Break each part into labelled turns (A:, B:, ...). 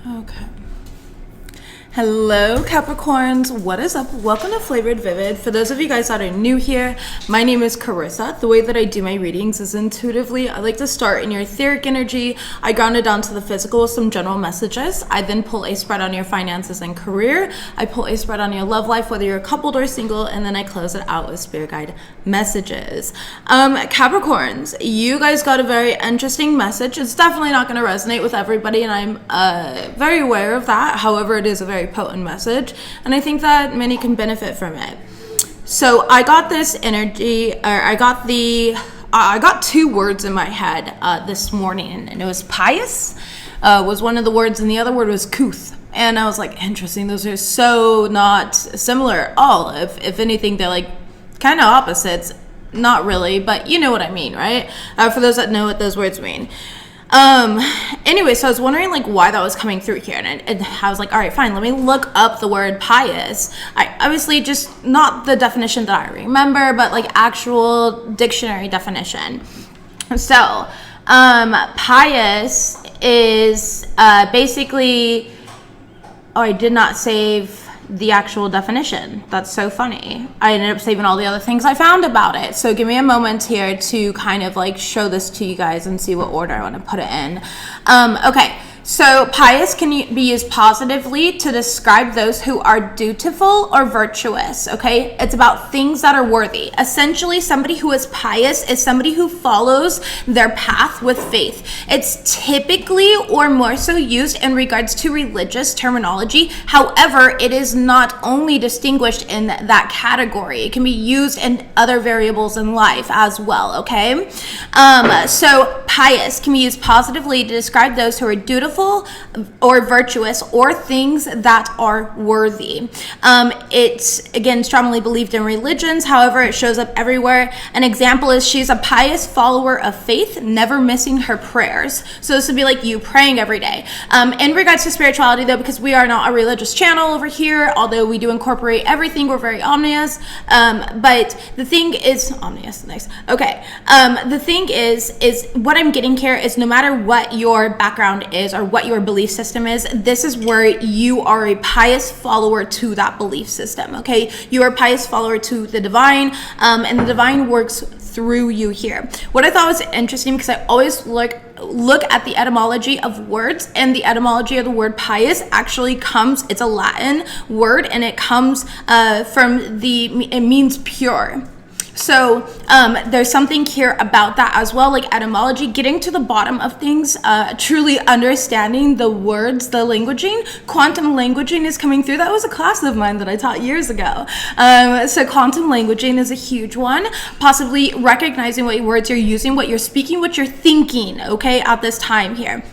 A: Okay. Hello Capricorns, what is up? Welcome to Flavored Vivid. For those of you guys that are new here, my name is Carissa. The way that I do my readings is intuitively. I like to start in your etheric energy. I ground it down to the physical with some general messages. I then pull a spread on your finances and career. I pull a spread on your love life, whether you're coupled or single, and then I close it out with spirit guide messages. Capricorns, you guys got a very interesting message. It's definitely not going to resonate with everybody, and I'm very aware of that. However, it is a very potent message, and I think that many can benefit from it. So I got this energy, or I got two words in my head this morning, and it was pious was one of the words, and the other word was couth. And I was like, interesting, those are so not similar at all. If anything, they're like kind of opposites. Not really, but you know what I mean, right? For those that know what those words mean. Anyway, so I was wondering like why that was coming through here, and I was like, all right, fine, let me look up the word pious. I obviously just not the definition that I remember, but like actual dictionary definition. So pious is basically, oh, I did not save the actual definition. That's so funny. I ended up saving all the other things I found about it. So give me a moment here to kind of like show this to you guys and see what order I want to put it in. Okay. So pious can be used positively to describe those who are dutiful or virtuous, okay? It's about things that are worthy. Essentially, somebody who is pious is somebody who follows their path with faith. It's typically or more so used in regards to religious terminology. However, it is not only distinguished in that category. It can be used in other variables in life as well, okay? So pious can be used positively to describe those who are dutiful or virtuous or things that are worthy. It's again strongly believed in religions, however it shows up everywhere. An example is she's a pious follower of faith, never missing her prayers. So this would be like you praying every day. In regards to spirituality though, because we are not a religious channel over here, although we do incorporate everything, we're very omnious, but the thing is omnious, nice, okay. The thing is what I'm getting here is no matter what your background is or what your belief system is, this is where you are a pious follower to that belief system, okay? You are a pious follower to the divine, and the divine works through you here. What I thought was interesting, because I always look at the etymology of words, and the etymology of the word pious actually comes, it's a Latin word, and it comes from it means pure. So there's something here about that as well, like etymology, getting to the bottom of things, truly understanding the words, the languaging. Quantum languaging is coming through. That was a class of mine that I taught years ago. So quantum languaging is a huge one, possibly recognizing what words you're using, what you're speaking, what you're thinking, okay, at this time here.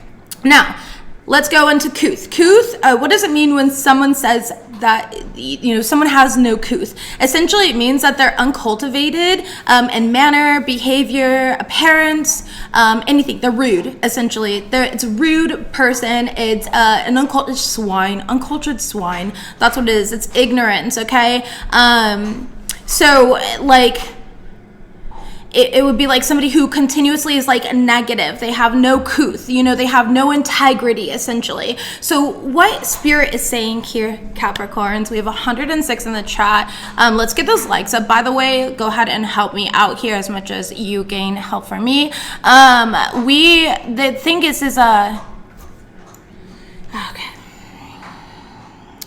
A: Now, let's go into couth. Couth, what does it mean when someone says that, you know, someone has no couth? Essentially, it means that they're uncultivated in manner, behavior, appearance, anything. They're rude, essentially. It's a rude person. It's an uncultured swine. That's what it is. It's ignorance, okay? So, like, it would be like somebody who continuously is like negative. They have no couth, you know, they have no integrity, essentially. So what spirit is saying here, Capricorns, we have 106 in the chat. Let's get those likes up. By the way, go ahead and help me out here as much as you gain help from me. The thing is okay.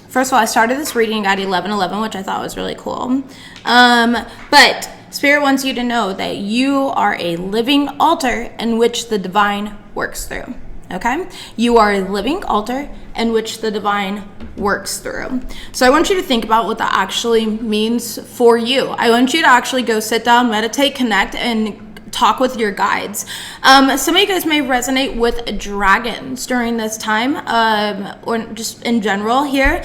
A: First of all, I started this reading at 11:11, which I thought was really cool. But Spirit wants you to know that you are a living altar in which the divine works through, okay? You are a living altar in which the divine works through. So I want you to think about what that actually means for you. I want you to actually go sit down, meditate, connect, and talk with your guides. Some of you guys may resonate with dragons during this time, or just in general here.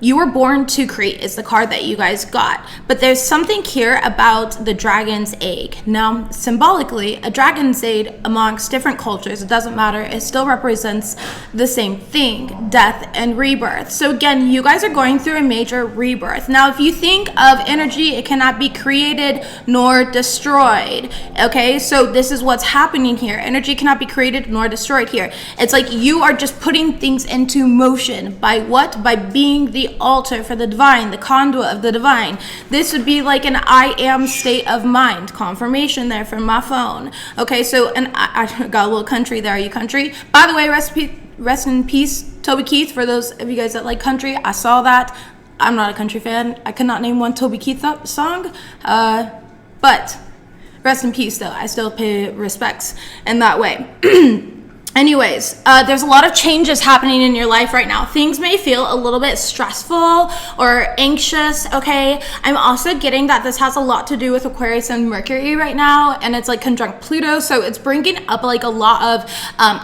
A: You were born to create is the card that you guys got. But there's something here about the dragon's egg. Now, symbolically, a dragon's egg amongst different cultures, it doesn't matter, it still represents the same thing, death and rebirth. So again, you guys are going through a major rebirth. Now, if you think of energy, it cannot be created nor destroyed. Okay, so this is what's happening here. Energy cannot be created nor destroyed here. It's like you are just putting things into motion. By what? By being the altar for the divine, the conduit of the divine. This would be like an I am state of mind. Confirmation there from my phone. Okay, so, and I got a little country there. Are you country? By the way, rest in peace, Toby Keith, for those of you guys that like country. I saw that. I'm not a country fan. I could not name one Toby Keith song. But rest in peace, though. I still pay respects in that way. Anyways, there's a lot of changes happening in your life right now. Things may feel a little bit stressful or anxious, okay? I'm also getting that this has a lot to do with Aquarius and Mercury right now, and it's like conjunct Pluto, so it's bringing up like a lot of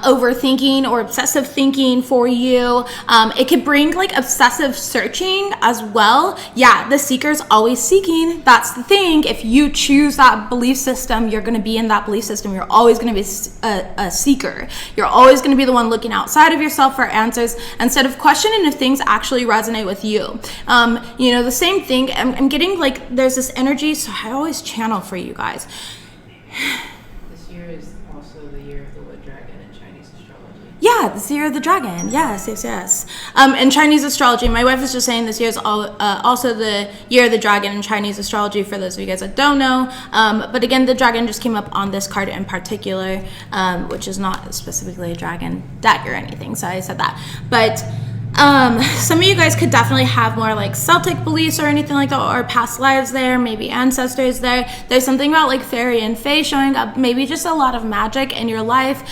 A: overthinking or obsessive thinking for you. It could bring like obsessive searching as well. Yeah, the seeker's always seeking. That's the thing. If you choose that belief system, you're going to be in that belief system. You're always going to be a seeker. You're always going to be the one looking outside of yourself for answers instead of questioning if things actually resonate with you. You know, the same thing, I'm getting like there's this energy, so I always channel for you guys.
B: This year is also the year of the wood dragon in Chinese astrology.
A: Yeah, this year of the dragon. Yes. In Chinese astrology, my wife was just saying this year is also the year of the dragon in Chinese astrology, for those of you guys that don't know. But again, the dragon just came up on this card in particular, which is not specifically a dragon deck or anything, so I said that. But some of you guys could definitely have more like Celtic beliefs or anything like that, or past lives there, maybe ancestors there. There's something about like fairy and fae showing up, maybe just a lot of magic in your life.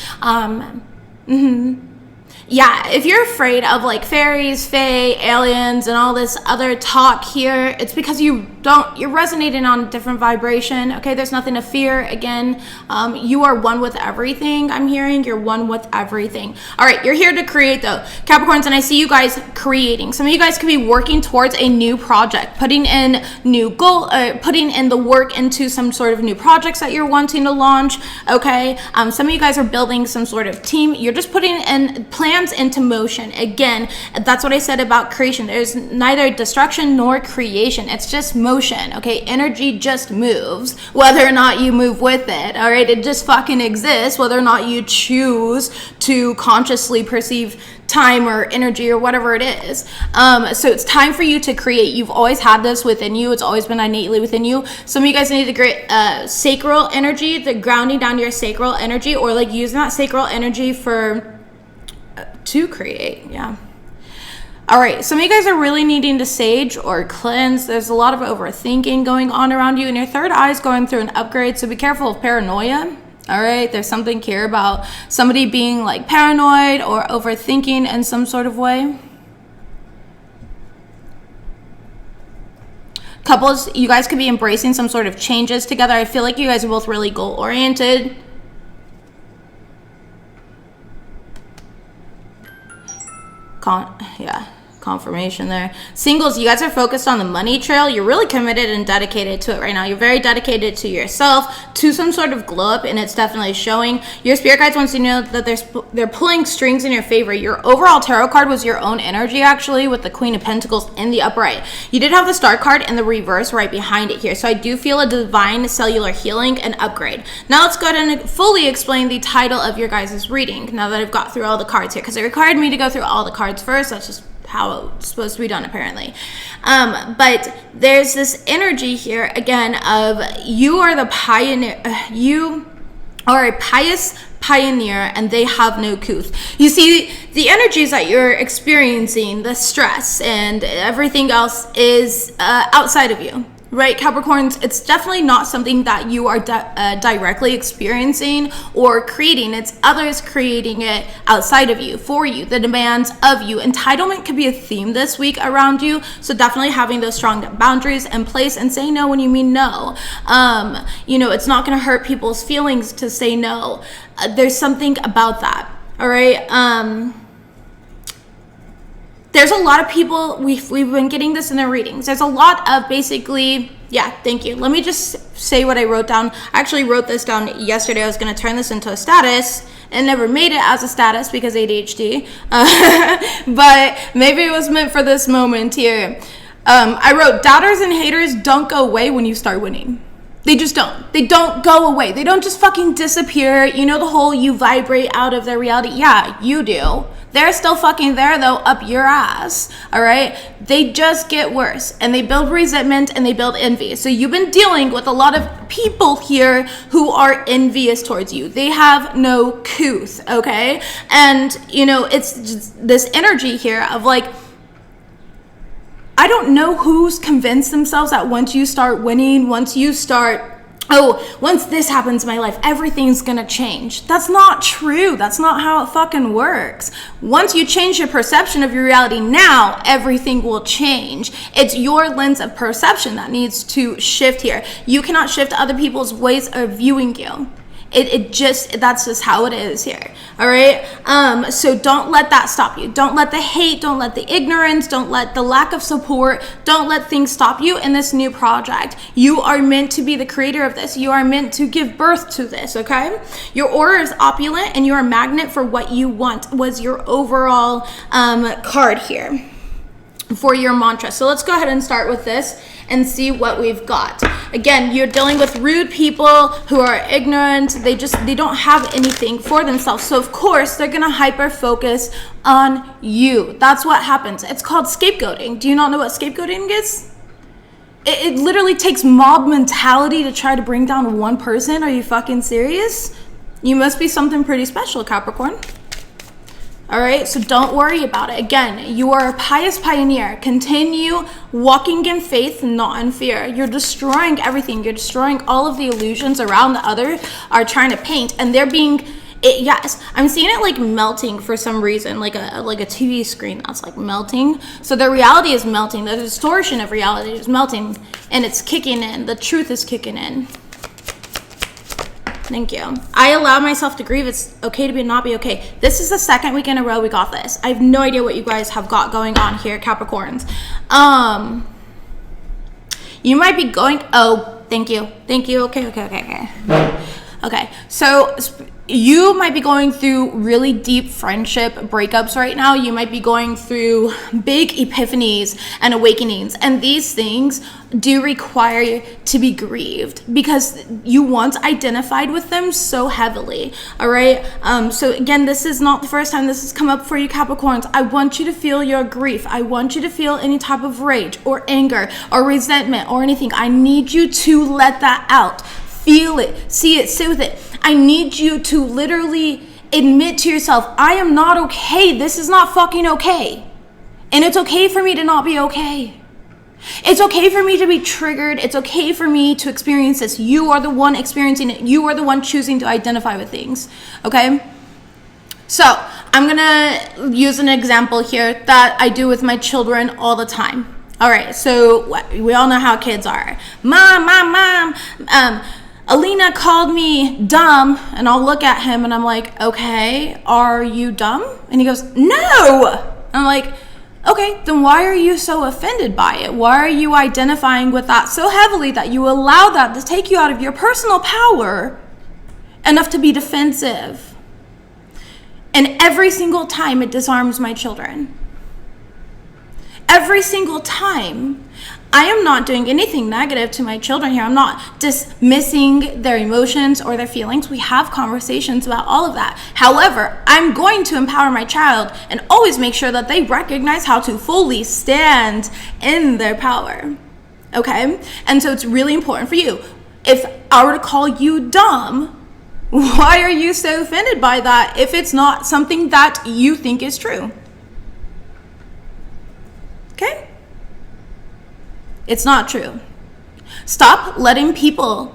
A: Yeah, if you're afraid of like fairies, fae, aliens, and all this other talk here, it's because you're resonating on a different vibration. Okay, there's nothing to fear. Again, you are one with everything. I'm hearing you're one with everything. All right, you're here to create though, Capricorns, and I see you guys creating. Some of you guys could be working towards a new project, putting in new goal, putting in the work into some sort of new projects that you're wanting to launch. Okay, some of you guys are building some sort of team. You're just putting in plans into motion. Again, that's what I said about creation. There's neither destruction nor creation. It's just motion. Okay, energy just moves, whether or not you move with it. All right, it just fucking exists, whether or not you choose to consciously perceive time or energy or whatever it is. So it's time for you to create. You've always had this within you. It's always been innately within you. Some of you guys need to create sacral energy, the grounding down to your sacral energy, or like using that sacral energy for to create. Yeah. All right, some of you guys are really needing to sage or cleanse. There's a lot of overthinking going on around you, and your third eye is going through an upgrade, so be careful of paranoia. All right, there's something here about somebody being like paranoid or overthinking in some sort of way. Couples, you guys could be embracing some sort of changes together. I feel like you guys are both really goal-oriented. Confirmation there. Singles, you guys are focused on the money trail. You're really committed and dedicated to it right now. You're very dedicated to yourself, to some sort of glow up, and it's definitely showing. Your spirit guides wants you to know that they're pulling strings in your favor. Your overall tarot card was your own energy, actually, with the Queen of Pentacles in the upright. You did have the Star card in the reverse right behind it here, so I do feel a divine cellular healing and upgrade. Now let's go ahead and fully explain the title of your guys' reading, now that I've got through all the cards here, because it required me to go through all the cards first. That's just how it's supposed to be done, apparently. But there's this energy here again of you are the pioneer. You are a pious pioneer, and they have no couth. You see, the energies that you're experiencing, the stress and everything else, is outside of you. Right, Capricorns, it's definitely not something that you are directly experiencing or creating. It's others creating it outside of you, for you, the demands of you. Entitlement could be a theme this week around you, so definitely having those strong boundaries in place and say no when you mean no. You know, it's not going to hurt people's feelings to say no. There's something about that, all right? there's a lot of people, we've been getting this in their readings. There's a lot of basically, yeah, thank you. Let me just say what I wrote down. I actually wrote this down yesterday. I was going to turn this into a status and never made it as a status because ADHD. But maybe it was meant for this moment here. I wrote, doubters and haters don't go away when you start winning. They just don't. They don't go away. They don't just fucking disappear. You know the whole you vibrate out of their reality? Yeah, you do. They're still fucking there though, up your ass, all right? They just get worse, and they build resentment and they build envy. So you've been dealing with a lot of people here who are envious towards you. They have no couth, okay? And, you know, it's just this energy here of like, I don't know who's convinced themselves that once you start winning, once this happens in my life, everything's gonna change. That's not true. That's not how it fucking works. Once you change your perception of your reality now, everything will change. It's your lens of perception that needs to shift here. You cannot shift other people's ways of viewing you. That's just how it is here. All right. So don't let that stop you. Don't let the hate, don't let the ignorance, don't let the lack of support, don't let things stop you in this new project. You are meant to be the creator of this. You are meant to give birth to this. Okay. Your aura is opulent and you're a magnet for what you want was your overall card here for your mantra. So let's go ahead and start with this and see what we've got. Again, you're dealing with rude people who are ignorant. They don't have anything for themselves. So of course, they're gonna hyper focus on you. That's what happens. It's called scapegoating. Do you not know what scapegoating is? It literally takes mob mentality to try to bring down one person. Are you fucking serious? You must be something pretty special, Capricorn. All right, so don't worry about it. Again, you are a pious pioneer. Continue walking in faith, not in fear. You're destroying everything. You're destroying all of the illusions around the other are trying to paint, and they're being. Yes, I'm seeing it like melting for some reason, like a TV screen that's like melting. So the reality is melting. The distortion of reality is melting, and it's kicking in. The truth is kicking in. Thank you. I allow myself to grieve. It's okay to not be okay. This is the second week in a row we got this. I have no idea what you guys have got going on here, Capricorns. You might be going, oh, thank you. Okay, so you might be going through really deep friendship breakups right now. You might be going through big epiphanies and awakenings. And these things do require you to be grieved because you once identified with them so heavily. All right. So again, this is not the first time this has come up for you, Capricorns. I want you to feel your grief. I want you to feel any type of rage or anger or resentment or anything. I need you to let that out. Feel it, see it, sit with it. I need you to literally admit to yourself, I am not okay. This is not fucking okay. And it's okay for me to not be okay. It's okay for me to be triggered. It's okay for me to experience this. You are the one experiencing it. You are the one choosing to identify with things. Okay? So I'm gonna use an example here that I do with my children all the time. All right, so we all know how kids are. Mom, Alina called me dumb, and I'll look at him and I'm like, okay, are you dumb? And he goes, no. I'm like, okay, then why are you so offended by it? Why are you identifying with that so heavily that you allow that to take you out of your personal power enough to be defensive? And every single time it disarms my children. Every single time. I am not doing anything negative to my children here. I'm not dismissing their emotions or their feelings. We have conversations about all of that. However, I'm going to empower my child and always make sure that they recognize how to fully stand in their power. Okay? And so it's really important for you. If I were to call you dumb, why are you so offended by that if it's not something that you think is true? Okay? It's not true. Stop letting people,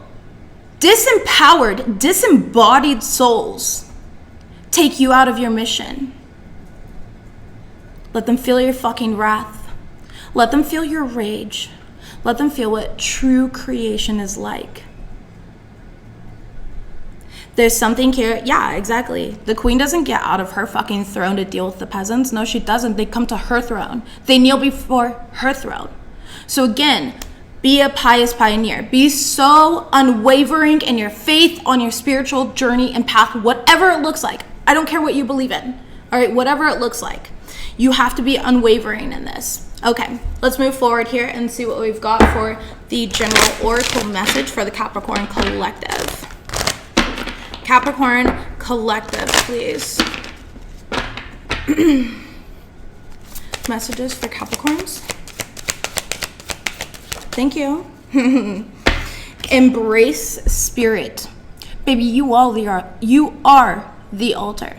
A: disempowered, disembodied souls, take you out of your mission. Let them feel your fucking wrath. Let them feel your rage. Let them feel what true creation is like. There's something here. Yeah, exactly. The queen doesn't get out of her fucking throne to deal with the peasants. No, she doesn't. They come to her throne. They kneel before her throne. So again, be a pious pioneer. Be so unwavering in your faith on your spiritual journey and path, whatever it looks like. I don't care what you believe in. All right, whatever it looks like. You have to be unwavering in this. Okay, let's move forward here and see what we've got for the general oracle message for the Capricorn collective. Capricorn collective, please. Messages for Capricorns. Thank you. Embrace spirit. Baby, you are the altar.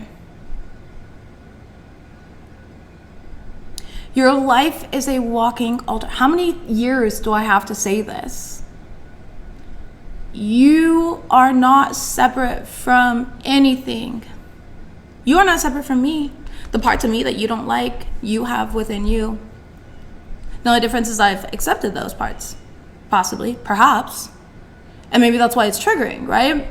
A: Your life is a walking altar. How many years do I have to say this? You are not separate from anything. You are not separate from me. The parts of me that you don't like, you have within you. The only difference is I've accepted those parts. Possibly, perhaps. And maybe that's why it's triggering, right?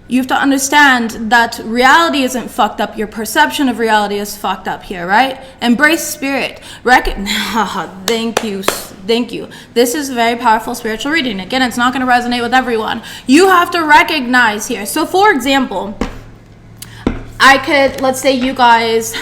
A: You have to understand that reality isn't fucked up. Your perception of reality is fucked up here, right? Embrace spirit. Thank you. Thank you. This is a very powerful spiritual reading. Again, it's not going to resonate with everyone. You have to recognize here. So for example, I could, let's say you guys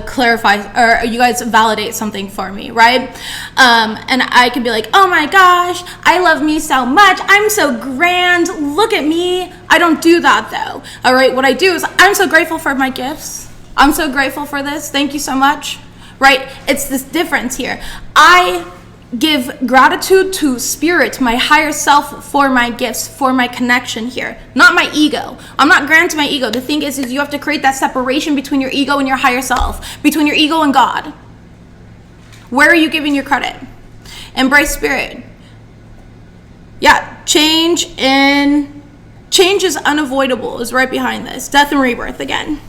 A: clarify, or you guys validate something for me, right? And I could be like, oh my gosh, I love me so much. I'm so grand. Look at me. I don't do that though. All right, what I do is I'm so grateful for my gifts. I'm so grateful for this. Thank you so much, right? It's this difference here. I give gratitude to spirit, my higher self, for my gifts, for my connection here, not my ego. I'm not grand to my ego. The thing is you have to create that separation between your ego and your higher self, between your ego and God. Where are you giving your credit? Embrace spirit. Yeah, change is unavoidable, is right behind this. Death and rebirth again.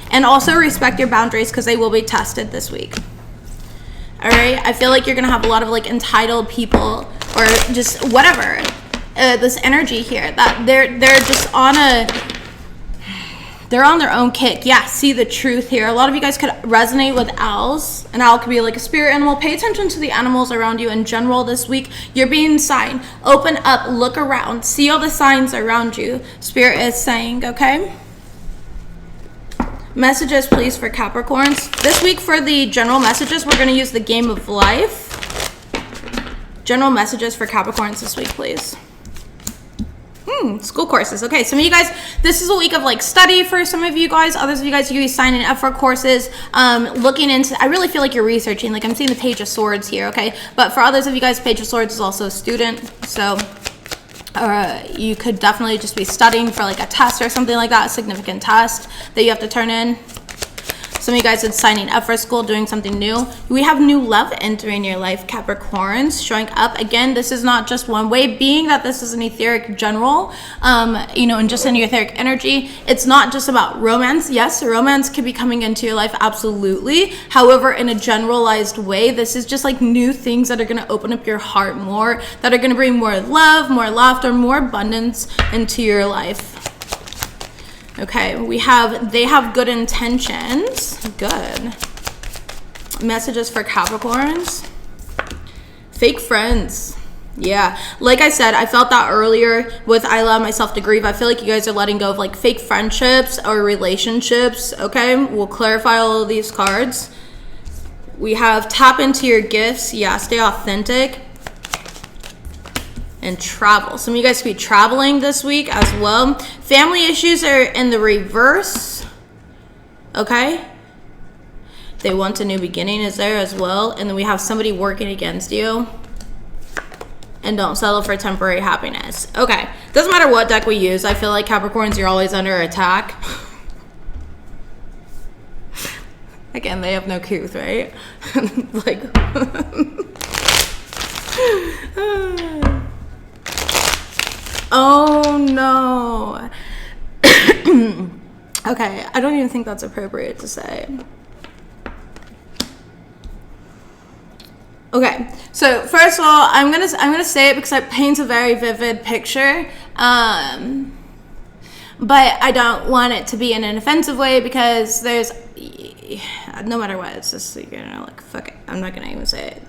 A: And also respect your boundaries because they will be tested this week. All right, I feel like you're gonna have a lot of like entitled people or just whatever, this energy here that they're just they're on their own kick. Yeah, see the truth here. A lot of you guys could resonate with owls. An owl could be like a spirit animal. Pay attention to the animals around you in general this week. You're being signed. Open up, look around, see all the signs around you. Spirit is saying, okay? Messages, please, for Capricorns. This week for the general messages, we're going to use the game of life. General messages for Capricorns this week, please. School courses. Okay, some of you guys, this is a week of like study for some of you guys. Others of you guys, you be signing up for courses, looking into, I really feel like you're researching. Like I'm seeing the Page of Swords here, okay? But for others of you guys, Page of Swords is also a student. So you could definitely just be studying for like a test or something like that, a significant test that you have to turn in. Some of you guys are signing up for school, doing something new. We have new love entering your life, Capricorns, showing up. Again, this is not just one way, being that this is an etheric general, and just in your etheric energy, it's not just about romance. Yes, romance could be coming into your life, absolutely. However, in a generalized way, this is just like new things that are going to open up your heart more, that are going to bring more love, more laughter, more abundance into your life. Okay, they have good intentions. Good. Messages for Capricorns. Fake friends. Yeah, like I said, I felt that earlier with I allow myself to grieve. I feel like you guys are letting go of like fake friendships or relationships. Okay, we'll clarify all of these cards. We have tap into your gifts. Yeah, stay authentic. And travel. Some of you guys could be traveling this week as well. Family issues are in the reverse. Okay. They want a new beginning is there as well. And then we have somebody working against you. And don't settle for temporary happiness. Okay. Doesn't matter what deck we use. I feel like Capricorns, you're always under attack. Again, they have no couth, right? Like... Oh no. Okay, I don't even think that's appropriate to say. Okay, so first of all, I'm gonna say it because it paints a very vivid picture, but I don't want it to be in an offensive way because there's, no matter what, it's just, you know, like, fuck it, I'm not gonna even say it.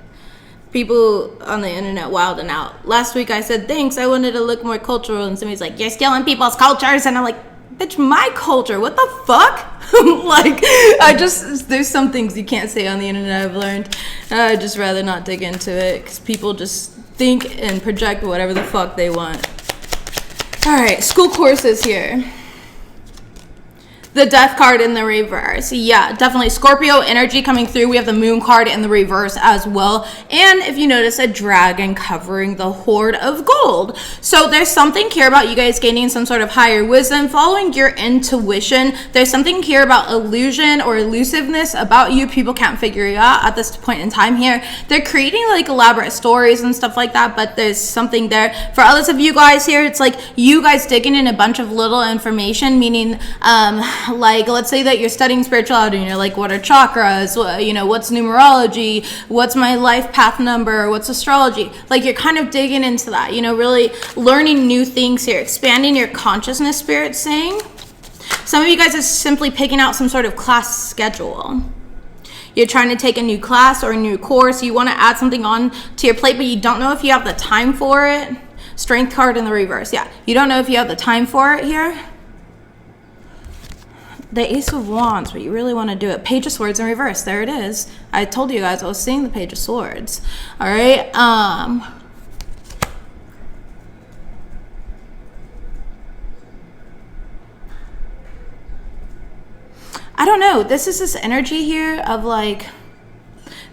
A: People on the internet wilding out. Last week I said, thanks, I wanted to look more cultural, and somebody's like, you're stealing people's cultures, and I'm like, bitch, my culture, what the fuck? Like, there's some things you can't say on the internet, I've learned. I'd just rather not dig into it, because people just think and project whatever the fuck they want. Alright, school courses here. The death card in the reverse. Yeah, definitely Scorpio energy coming through. We have the moon card in the reverse as well. And if you notice, a dragon covering the hoard of gold. So there's something here about you guys gaining some sort of higher wisdom, following your intuition. There's something here about illusion or elusiveness about you. People can't figure you out at this point in time here. They're creating like elaborate stories and stuff like that, but there's something there. For others of you guys here, it's like you guys digging in a bunch of little information, meaning, like, let's say that you're studying spirituality and you're like, what are chakras? You know, what's numerology? What's my life path number? What's astrology? Like, you're kind of digging into that, you know, really learning new things here, expanding your consciousness, Spirit saying. Some of you guys are simply picking out some sort of class schedule. You're trying to take a new class or a new course. You want to add something on to your plate, but you don't know if you have the time for it. Strength card in the reverse. Yeah, you don't know if you have the time for it here. The Ace of Wands, but you really want to do it. Page of Swords in reverse. There it is. I told you guys I was seeing the Page of Swords. All right. I don't know. This is this energy here of like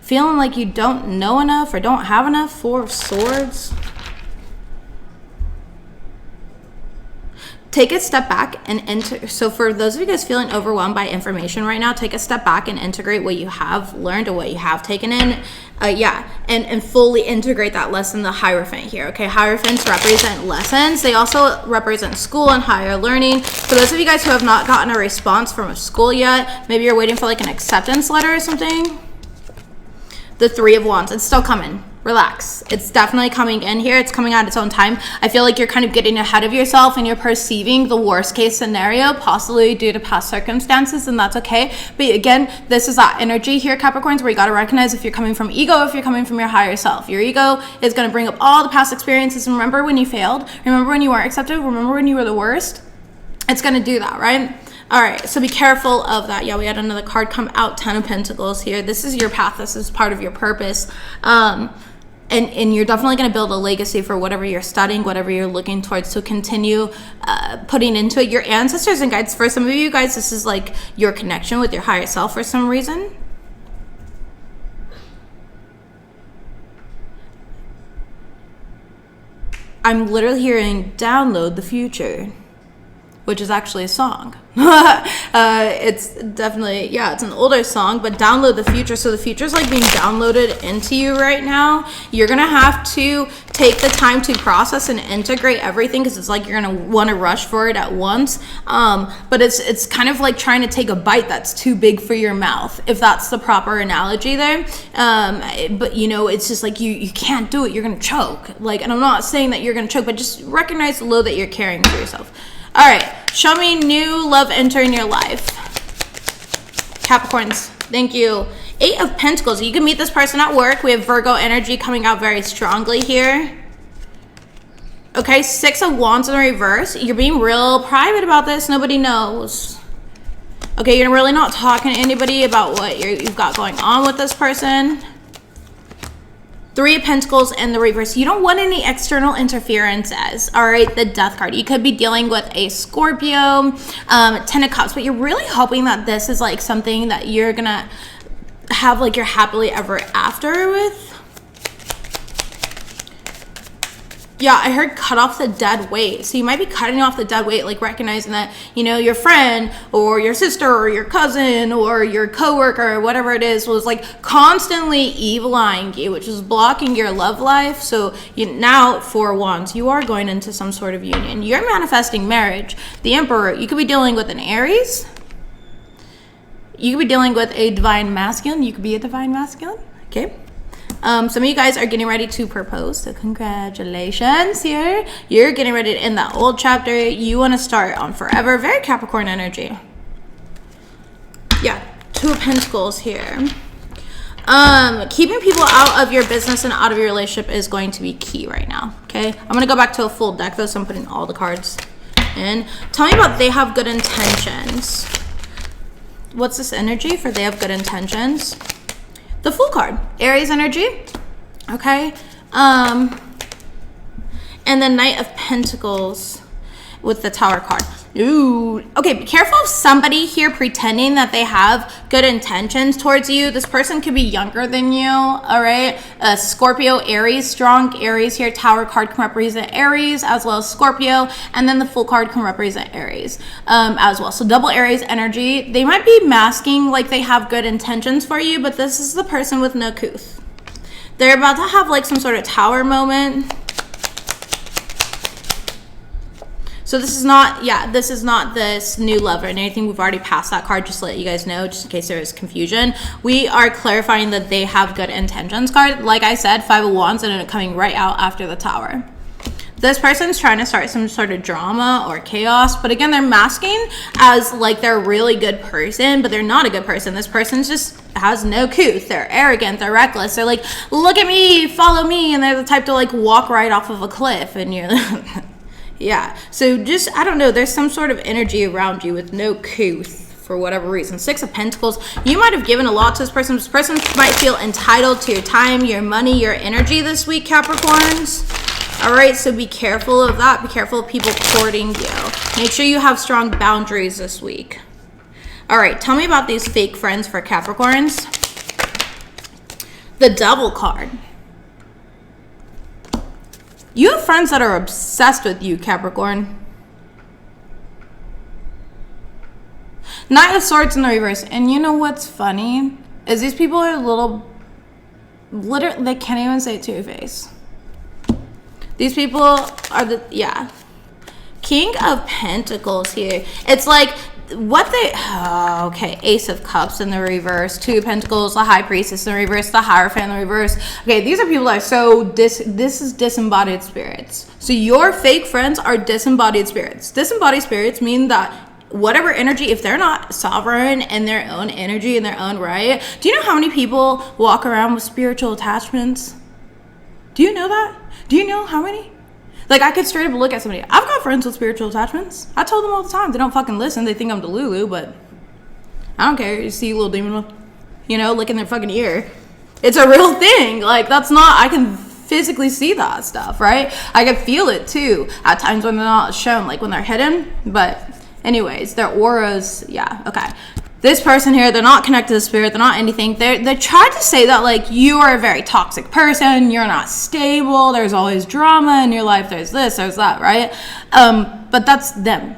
A: feeling like you don't know enough or don't have enough. Four of Swords. Take a step back and enter. So for those of you guys feeling overwhelmed by information right now, take a step back and integrate what you have learned or what you have taken in. And fully integrate that lesson, the Hierophant here. Okay, Hierophants represent lessons. They also represent school and higher learning. For those of you guys who have not gotten a response from a school yet, maybe you're waiting for like an acceptance letter or something. The Three of Wands, it's still coming. Relax. It's definitely coming in here. It's coming at its own time. I feel like you're kind of getting ahead of yourself and you're perceiving the worst case scenario, possibly due to past circumstances, and that's okay. But again, this is that energy here, Capricorns, where you got to recognize if you're coming from ego, if you're coming from your higher self. Your ego is going to bring up all the past experiences. Remember when you failed? Remember when you weren't accepted? Remember when you were the worst? It's going to do that, right? All right, so be careful of that. Yeah, we had another card come out, Ten of Pentacles here. This is your path. This is part of your purpose. And you're definitely going to build a legacy for whatever you're studying, whatever you're looking towards. So continue putting into it. Your ancestors and guides, for some of you guys, this is like your connection with your higher self for some reason. I'm literally hearing download the future, which is actually a song. It's definitely, yeah, it's an older song, but download the future. So the future is like being downloaded into you right now. You're gonna have to take the time to process and integrate everything, because it's like you're gonna want to rush for it at once. But it's kind of like trying to take a bite that's too big for your mouth, if that's the proper analogy there. But you know, it's just like you can't do it. You're gonna choke. Like, and I'm not saying that you're gonna choke, but just recognize the load that you're carrying for yourself. All right, show me new love entering your life. Capricorns, thank you. Eight of Pentacles, you can meet this person at work. We have Virgo energy coming out very strongly here. Okay, Six of Wands in the reverse. You're being real private about this. Nobody knows. Okay, you're really not talking to anybody about what you've got going on with this person. Three of Pentacles in the reverse. You don't want any external interferences. All right, the Death card. You could be dealing with a Scorpio, Ten of Cups, but you're really hoping that this is like something that you're gonna have like your happily ever after with. Yeah, I heard cut off the dead weight. So you might be cutting off the dead weight, like recognizing that, you know, your friend or your sister or your cousin or your coworker or whatever it is was like constantly evil-eyeing you, which is blocking your love life. So now, Four of Wands, you are going into some sort of union. You're manifesting marriage. The Emperor, you could be dealing with an Aries. You could be dealing with a divine masculine. You could be a divine masculine. Okay. Some of you guys are getting ready to propose, so congratulations here. You're getting ready to end that old chapter. You want to start on forever. Very Capricorn energy. Yeah, 2 of Pentacles here. Keeping people out of your business and out of your relationship is going to be key right now, okay? I'm going to go back to a full deck, though, so I'm putting all the cards in. Tell me about they have good intentions. What's this energy for they have good intentions? The Fool card. Aries energy, okay? And then Knight of Pentacles with the Tower card. Ooh, okay, be careful of somebody here pretending that they have good intentions towards you. This person could be younger than you, all right? Scorpio, Aries, strong Aries here. Tower card can represent Aries as well as Scorpio, and then the Fool card can represent Aries as well. So double Aries energy. They might be masking like they have good intentions for you, but this is the person with no couth. They're about to have like some sort of tower moment. So this is not, this is not this new love or anything. We've already passed that card, just to let you guys know, just in case there is confusion. We are clarifying that they have good intentions card. Like I said, 5 of Wands and it coming right out after the Tower. This person's trying to start some sort of drama or chaos, but again, they're masking as like they're a really good person, but they're not a good person. This person just has no couth. They're arrogant, they're reckless. They're like, look at me, follow me, and they're the type to like walk right off of a cliff, and you're yeah, so just, I don't know, there's some sort of energy around you with no couth for whatever reason. 6 of Pentacles, you might have given a lot to this person. This person might feel entitled to your time, your money, your energy this week, Capricorns. All right, so be careful of that. Be careful of people courting you. Make sure you have strong boundaries this week. All right, tell me about these fake friends for Capricorns. The Devil card. You have friends that are obsessed with you, Capricorn. Knight of Swords in the reverse. And you know what's funny? Is these people are literally, they can't even say it to your face. These people are King of Pentacles here. It's like, okay, Ace of Cups in the reverse, 2 of Pentacles, the High Priestess in the reverse, the Hierophant in the reverse. Okay, these are people that are so this is disembodied spirits. So your fake friends are disembodied spirits. Disembodied spirits mean that whatever energy, if they're not sovereign in their own energy, in their own right. Do you know how many people walk around with spiritual attachments? Do you know that? Do you know how many? Like, I could straight up look at somebody. I've got friends with spiritual attachments. I told them all the time. They don't fucking listen. They think I'm Delulu, but I don't care. You see a little demon, licking their fucking ear. It's a real thing. Like, that's not, I can physically see that stuff, right? I can feel it, too, at times when they're not shown, like when they're hidden. But anyways, their auras, yeah, okay. This person here, they're not connected to spirit, they're not anything. They try to say that, like, you are a very toxic person, you're not stable, there's always drama in your life, there's this, there's that, right? But that's them.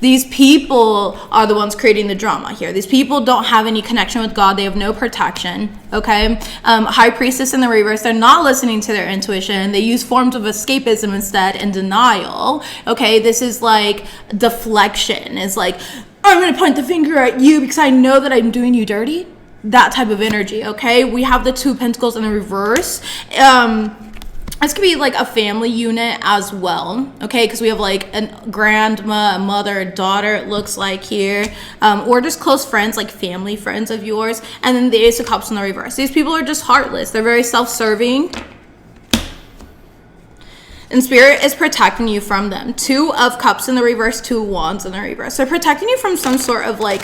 A: These people are the ones creating the drama here. These people don't have any connection with God. They have no protection, okay? High Priestess in the reverse, they're not listening to their intuition. They use forms of escapism instead and denial, okay? This is like deflection. It's like, I'm going to point the finger at you because I know that I'm doing you dirty. That type of energy, okay? We have the 2 Pentacles in the reverse. This could be like a family unit as well, okay? Because we have like a grandma, a mother, a daughter, it looks like here. Or just close friends, like family friends of yours. And then the Ace of Cups in the reverse. These people are just heartless. They're very self-serving. And Spirit is protecting you from them. 2 of Cups in the reverse, 2 of Wands in the reverse. They're protecting you from some sort of like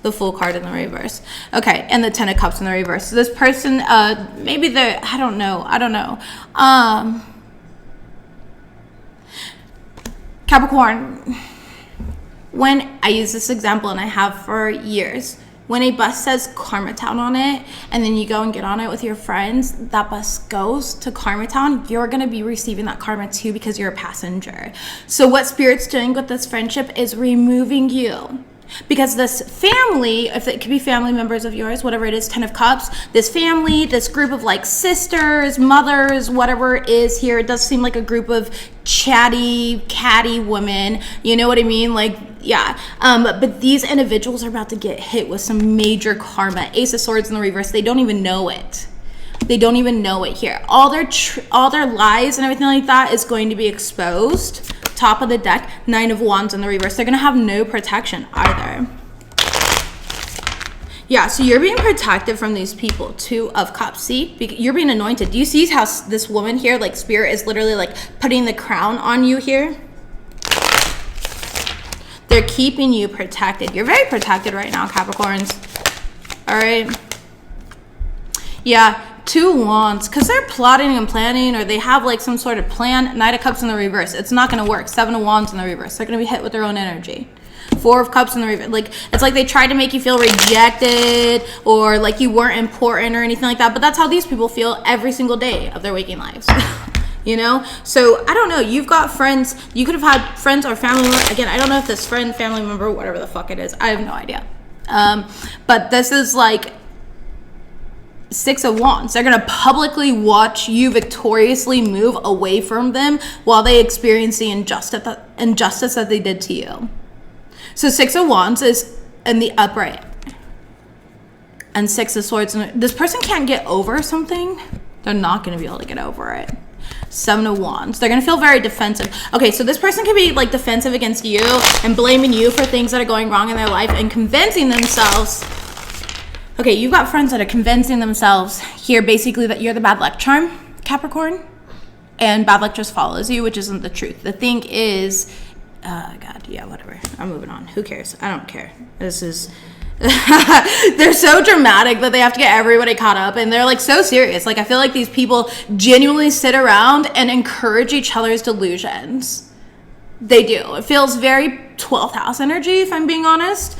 A: the Fool card in the reverse. Okay, and the 10 of Cups in the reverse. So this person, maybe they're, I don't know. Capricorn, when I use this example, and I have for years, when a bus says Karma Town on it, and then you go and get on it with your friends, that bus goes to Karma Town, you're going to be receiving that karma too because you're a passenger. So what Spirit's doing with this friendship is removing you. Because this family, if it could be family members of yours, whatever it is, 10 of Cups, this family, this group of like sisters, mothers, whatever it is here, it does seem like a group of chatty, catty women. You know what I mean? Like, Yeah, but these individuals are about to get hit with some major karma. Ace of Swords in the reverse. They don't even know it. They don't even know it here. All their lies and everything like that is going to be exposed. Top of the deck, 9 of Wands in the reverse. They're going to have no protection either. Yeah, so you're being protected from these people. 2 of Cups. See, you're being anointed. Do you see how this woman here, like Spirit, is literally like putting the crown on you here? They're keeping you protected. You're very protected right now, Capricorns. All right. Yeah, 2 Wands, because they're plotting and planning, or they have like some sort of plan. Knight of Cups in the reverse. It's not going to work. 7 of Wands in the reverse. They're going to be hit with their own energy. 4 of Cups in the reverse. Like, it's like they tried to make you feel rejected or like you weren't important or anything like that. But that's how these people feel every single day of their waking lives. You know? So, I don't know. You've got friends. You could have had friends or family members. Again, I don't know if this friend, family member, whatever the fuck it is. I have no idea. But this is like 6 of Wands. They're going to publicly watch you victoriously move away from them while they experience the injustice that they did to you. So 6 of Wands is in the upright. And 6 of Swords. This person can't get over something. They're not going to be able to get over it. 7 of Wands. They're going to feel very defensive. Okay, so this person can be like defensive against you and blaming you for things that are going wrong in their life and convincing themselves. Okay, you've got friends that are convincing themselves here basically that you're the bad luck charm, Capricorn. And bad luck just follows you, which isn't the truth. The thing is... God, yeah, whatever. I'm moving on. Who cares? I don't care. This is... They're so dramatic that they have to get everybody caught up, and they're like so serious. Like, I feel like these people genuinely sit around and encourage each other's delusions. They do. It feels very 12th house energy, if I'm being honest.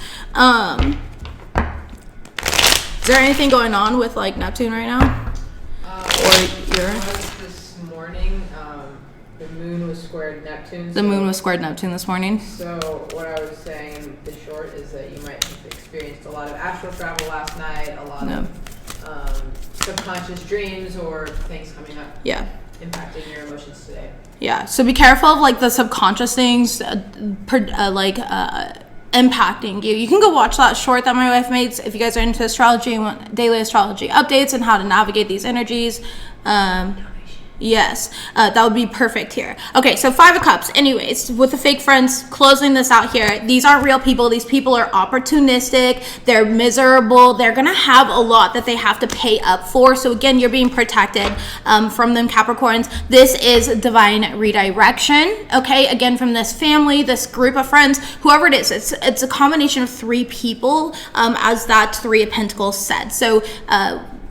A: Is there anything going on with like Neptune right now? Or Uranus?
B: This morning, the moon was squared Neptune.
A: The moon was squared Neptune this morning.
B: So what I was saying, the short, is that you might have experienced a lot of astral travel last night, a lot of subconscious dreams or things coming up.
A: Yeah.
B: Impacting your emotions today.
A: Yeah. So be careful of like the subconscious things, impacting you. You can go watch that short that my wife made if you guys are into astrology and want daily astrology updates and how to navigate these energies. Yes, that would be perfect here. Okay, so 5 of Cups. Anyways, with the fake friends, closing this out here. These aren't real people. These people are opportunistic. They're miserable. They're going to have a lot that they have to pay up for. So again, you're being protected from them, Capricorns. This is divine redirection. Okay, again, from this family, this group of friends, whoever it is. It's a combination of 3 people, as that 3 of Pentacles said. So,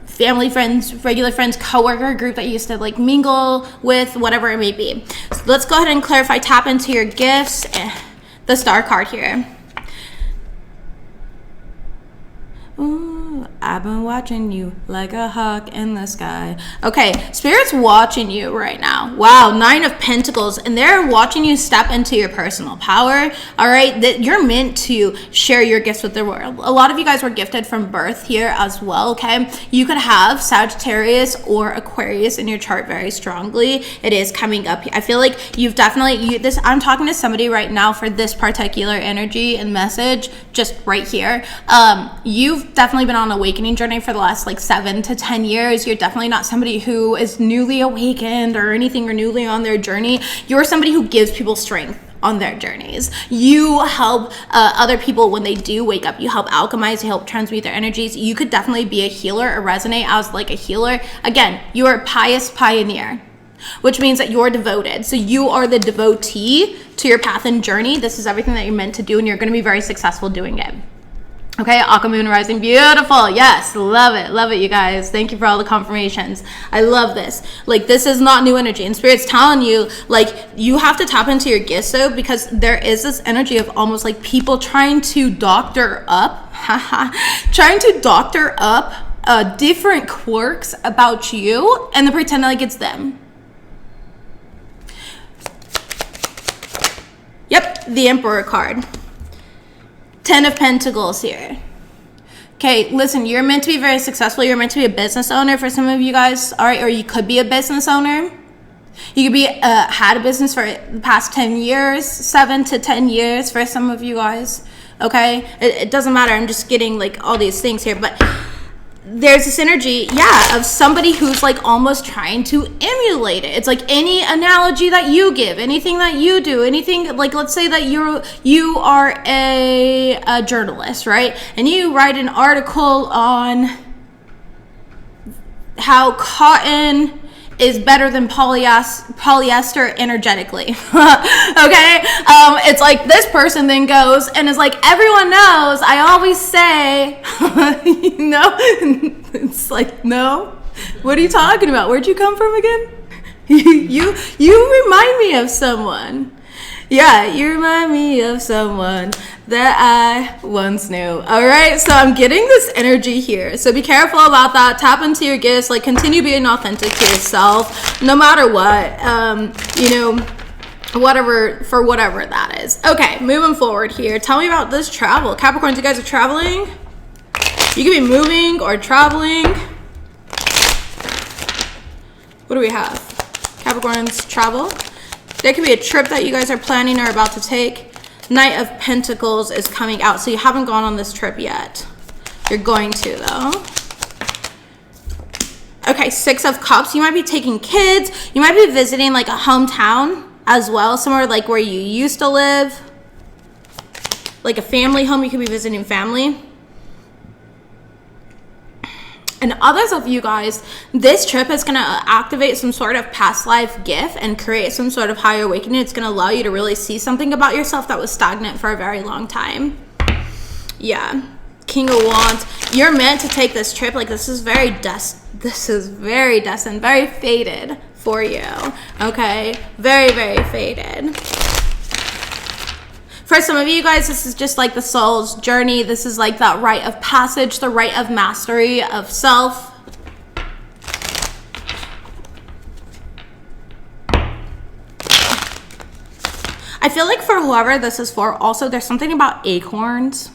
A: family, friends, regular friends, coworker group that you used to like mingle with, whatever it may be. So let's go ahead and clarify, tap into your gifts. The Star card here. Ooh, I've been watching you like a hawk in the sky. Okay, Spirit's watching you right now. Wow, 9 of Pentacles, and they're watching you step into your personal power. All right, that you're meant to share your gifts with the world. A lot of you guys were gifted from birth here as well, okay? You could have Sagittarius or Aquarius in your chart very strongly. It is coming up. I feel like you've definitely, I'm talking to somebody right now for this particular energy and message, just right here. You've definitely been on an awakening journey for the last like 7 to 10 years. You're definitely not somebody who is newly awakened or anything or newly on their journey. You're somebody who gives people strength on their journeys. You help other people when they do wake up. You help alchemize, you help transmute their energies. You could definitely be a healer or resonate as like a healer. Again, you are a pious pioneer, which means that you're devoted. So you are the devotee to your path and journey. This is everything that you're meant to do, and you're going to be very successful doing it. Okay, Aqua Moon Rising, beautiful. Yes, love it, you guys. Thank you for all the confirmations. I love this. Like, this is not new energy, and Spirit's telling you, like, you have to tap into your gifts though, because there is this energy of almost like people trying to doctor up, different quirks about you, and then pretend like it's them. Yep, the Emperor card. 10 of Pentacles here. Okay, listen, you're meant to be very successful. You're meant to be a business owner for some of you guys, all right? Or you could be a business owner. You could be had a business for the past 10 years, 7 to 10 years for some of you guys. Okay, it doesn't matter. I'm just getting like all these things here, but there's this energy, yeah, of somebody who's like almost trying to emulate it. It's like any analogy that you give, anything that you do, anything like, let's say that you are a journalist, right? And you write an article on how cotton is better than polyester energetically. Okay, it's like this person then goes and is like, everyone knows I always say it's like, no, what are you talking about? Where'd you come from again? you remind me of someone. Yeah, you remind me of someone that I once knew. All right, so I'm getting this energy here. So be careful about that. Tap into your gifts. Like, continue being authentic to yourself, no matter what. Whatever that is. Okay, moving forward here. Tell me about this travel. Capricorns, you guys are traveling. You could be moving or traveling. What do we have? Capricorns travel. There could be a trip that you guys are planning or about to take. Knight of Pentacles is coming out. So you haven't gone on this trip yet. You're going to, though. Okay, Six of Cups. You might be taking kids. You might be visiting like a hometown as well. Somewhere like where you used to live. Like a family home. You could be visiting family. And others of you guys, this trip is going to activate some sort of past life gift and create some sort of higher awakening. It's going to allow you to really see something about yourself that was stagnant for a very long time. Yeah. King of Wands. You're meant to take this trip. Like, this is very destined, very fated for you. Okay? Very, very fated. For some of you guys, this is just like the soul's journey. This is like that rite of passage, the rite of mastery of self. I feel like for whoever this is for, also there's something about acorns.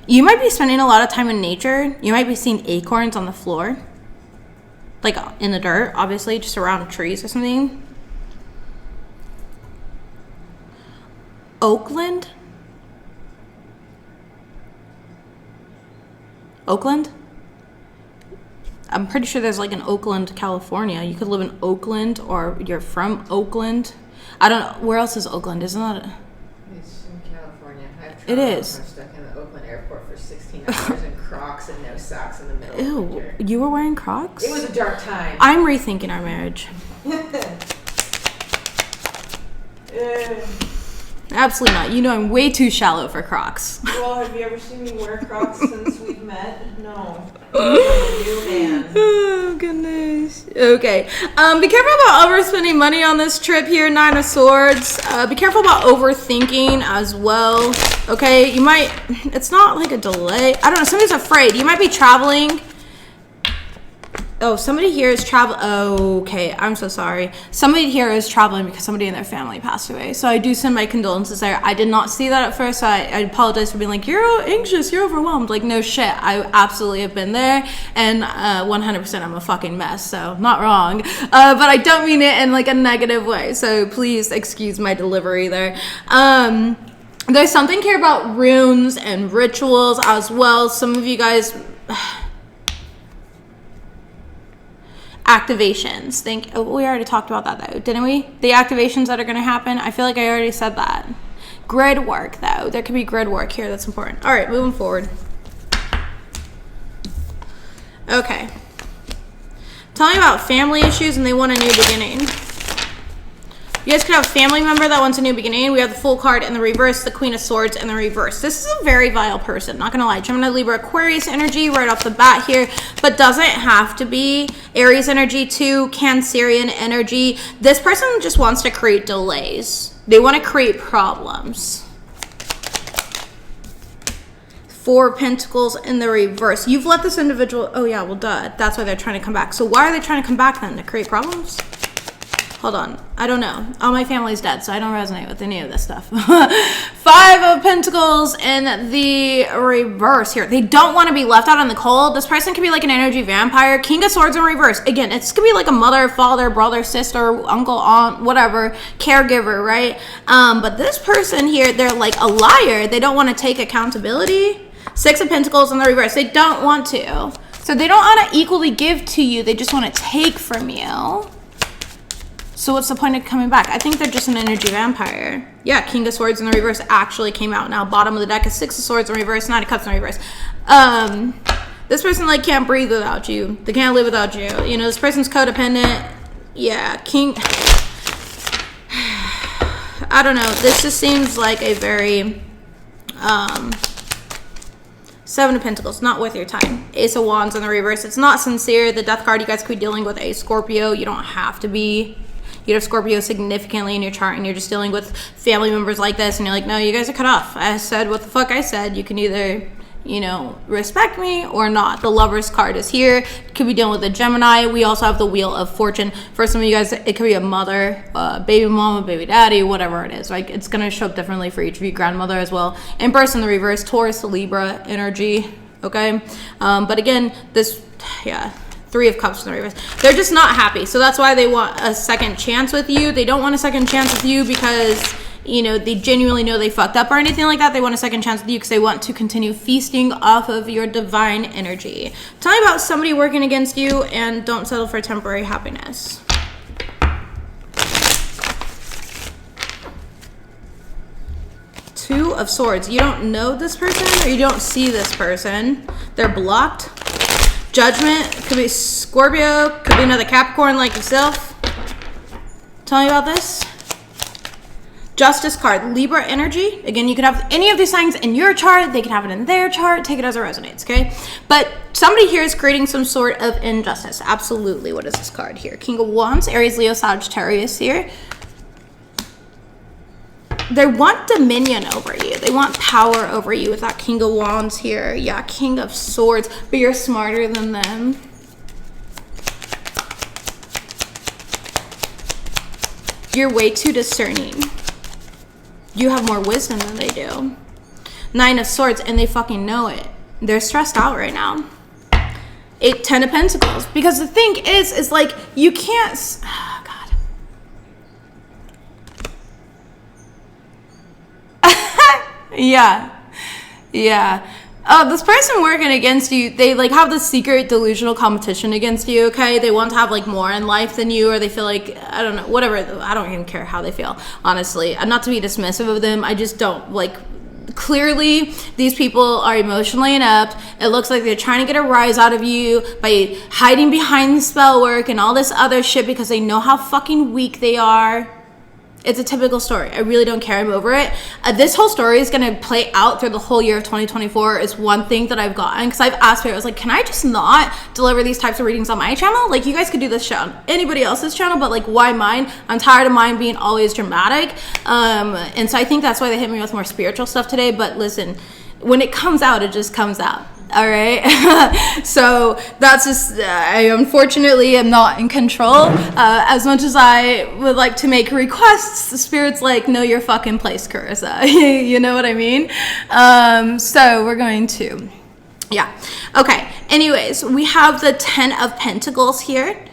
A: You might be spending a lot of time in nature. You might be seeing acorns on the floor. Like in the dirt, obviously, just around trees or something. Oakland? I'm pretty sure there's like an Oakland, California. You could live in Oakland or you're from Oakland. I don't know. Where else is Oakland? Isn't that it?
B: It's in California.
A: It is.
B: I'm stuck in the Oakland airport for 16 hours in Crocs and no socks in the middle
A: Ew,
B: of winter.
A: You were wearing Crocs?
B: It was a dark time.
A: I'm rethinking our marriage. Absolutely not. You know I'm way too shallow for Crocs.
B: Well, have you ever seen me wear Crocs since we've met? No. I'm a new man.
A: Oh, goodness. Okay. Be careful about overspending money on this trip here, Nine of Swords. Be careful about overthinking as well. Okay? You might... It's not like a delay. I don't know. Somebody's afraid. You might be traveling... Oh, somebody here is traveling. Oh, okay. I'm so sorry. Somebody here is traveling because somebody in their family passed away. So I do send my condolences there. I did not see that at first. So I apologize for being like, you're anxious, you're overwhelmed. Like, no shit. I absolutely have been there. And 100% I'm a fucking mess. So not wrong. But I don't mean it in like a negative way. So please excuse my delivery there. There's something here about runes and rituals as well. Some of you guys... Activations. We already talked about that though, didn't we? The activations that are going to happen. I feel like I already said that. Grid work though. There could be grid work here that's important. All right, moving forward. Okay. Tell me about family issues and they want a new beginning. You guys could have a family member that wants a new beginning. We have the Full card in the reverse, the Queen of Swords in the reverse. This is a very vile person, not gonna lie. Gemini, Libra, Aquarius energy right off the bat here, but doesn't have to be. Aries energy too, Cancerian energy. This person just wants to create delays. They want to create problems. Four of Pentacles in the reverse. You've let this individual, oh yeah, well duh. That's why they're trying to come back. So why are they trying to come back then? To create problems? Hold on. I don't know. All my family's dead, so I don't resonate with any of this stuff. 5 of Pentacles in the reverse here. They don't want to be left out in the cold. This person could be like an energy vampire. King of Swords in reverse. Again, it's could be like a mother, father, brother, sister, uncle, aunt, whatever, caregiver, right? But this person here, they're like a liar. They don't want to take accountability. 6 of Pentacles in the reverse. They don't want to. So they don't want to equally give to you. They just want to take from you. So what's the point of coming back? I think they're just an energy vampire. Yeah, King of Swords in the reverse actually came out. Now bottom of the deck is 6 of Swords in reverse, 9 of Cups in reverse. This person like can't breathe without you. They can't live without you. You know, this person's codependent. Yeah, King. I don't know. This just seems like a very 7 of Pentacles, not worth your time. Ace of Wands in the reverse. It's not sincere. The Death card, you guys could be dealing with a Scorpio. You don't have to be. You have Scorpio significantly in your chart and you're just dealing with family members like this and you're like, no, you guys are cut off. I said what the fuck I said. You can either, you know, respect me or not. The Lover's card is here. Could be dealing with a Gemini. We also have the Wheel of Fortune. For some of you guys, it could be a mother, baby mama, baby daddy, whatever it is. Like, it's going to show up differently for each of you. Grandmother as well. Empress in the reverse. Taurus, Libra energy. Okay. But again, this, yeah. 3 of Cups in the reverse. They're just not happy. So that's why they want a second chance with you. They don't want a second chance with you because, you know, they genuinely know they fucked up or anything like that. They want a second chance with you because they want to continue feasting off of your divine energy. Tell me about somebody working against you and don't settle for temporary happiness. Two of Swords. You don't know this person or you don't see this person. They're blocked. Judgment, could be Scorpio, could be another Capricorn like yourself. Tell me about this. Justice card, Libra energy. Again, you could have any of these signs in your chart. They can have it in their chart. Take it as it resonates, okay? But somebody here is creating some sort of injustice. Absolutely. What is this card here? King of Wands, Aries, Leo, Sagittarius here. They want dominion over you. They want power over you with that King of Wands here. Yeah, King of Swords, but you're smarter than them. You're way too discerning. You have more wisdom than they do. 9 of Swords, and they fucking know it. They're stressed out right now. 10 of Pentacles. Because the thing is like, you can't... Oh, God. Yeah. Oh, this person working against you, they like have this secret delusional competition against you, okay? They want to have like more in life than you, or they feel like, I don't know, whatever. I don't even care how they feel, honestly. Not to be dismissive of them, I just don't like. Clearly, these people are emotionally inept. It looks like they're trying to get a rise out of you by hiding behind the spell work and all this other shit because they know how fucking weak they are. It's a typical story. I really don't care. I'm over it. This whole story is going to play out through the whole year of 2024 is one thing that I've gotten. Because I've asked her, I was like, can I just not deliver these types of readings on my channel? Like, you guys could do this shit on anybody else's channel, but like, why mine? I'm tired of mine being always dramatic. And so I think that's why they hit me with more spiritual stuff today. But listen, when it comes out, it just comes out. All right. So that's just, I unfortunately am not in control. As much as I would like to make requests, the spirit's like, know your fucking place, Carissa. You know what I mean? So we're going to, yeah. Okay. Anyways, we have the 10 of Pentacles here.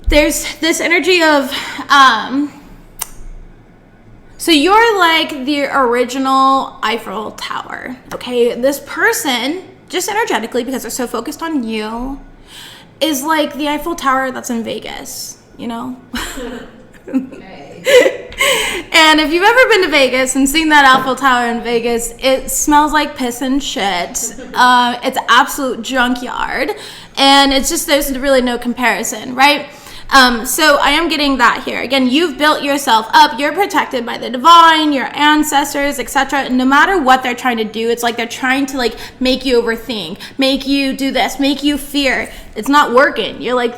A: There's this energy of, so you're like the original Eiffel Tower, okay? This person, just energetically, because they're so focused on you, is like the Eiffel Tower that's in Vegas, you know?
B: Okay.
A: And if you've ever been to Vegas and seen that Eiffel Tower in Vegas, it smells like piss and shit. It's absolute junkyard. And it's just, there's really no comparison, right? So I am getting that here. Again, you've built yourself up. You're protected by the divine, your ancestors, etc. No matter what they're trying to do, it's like they're trying to like make you overthink, make you do this, make you fear. It's not working. You're like,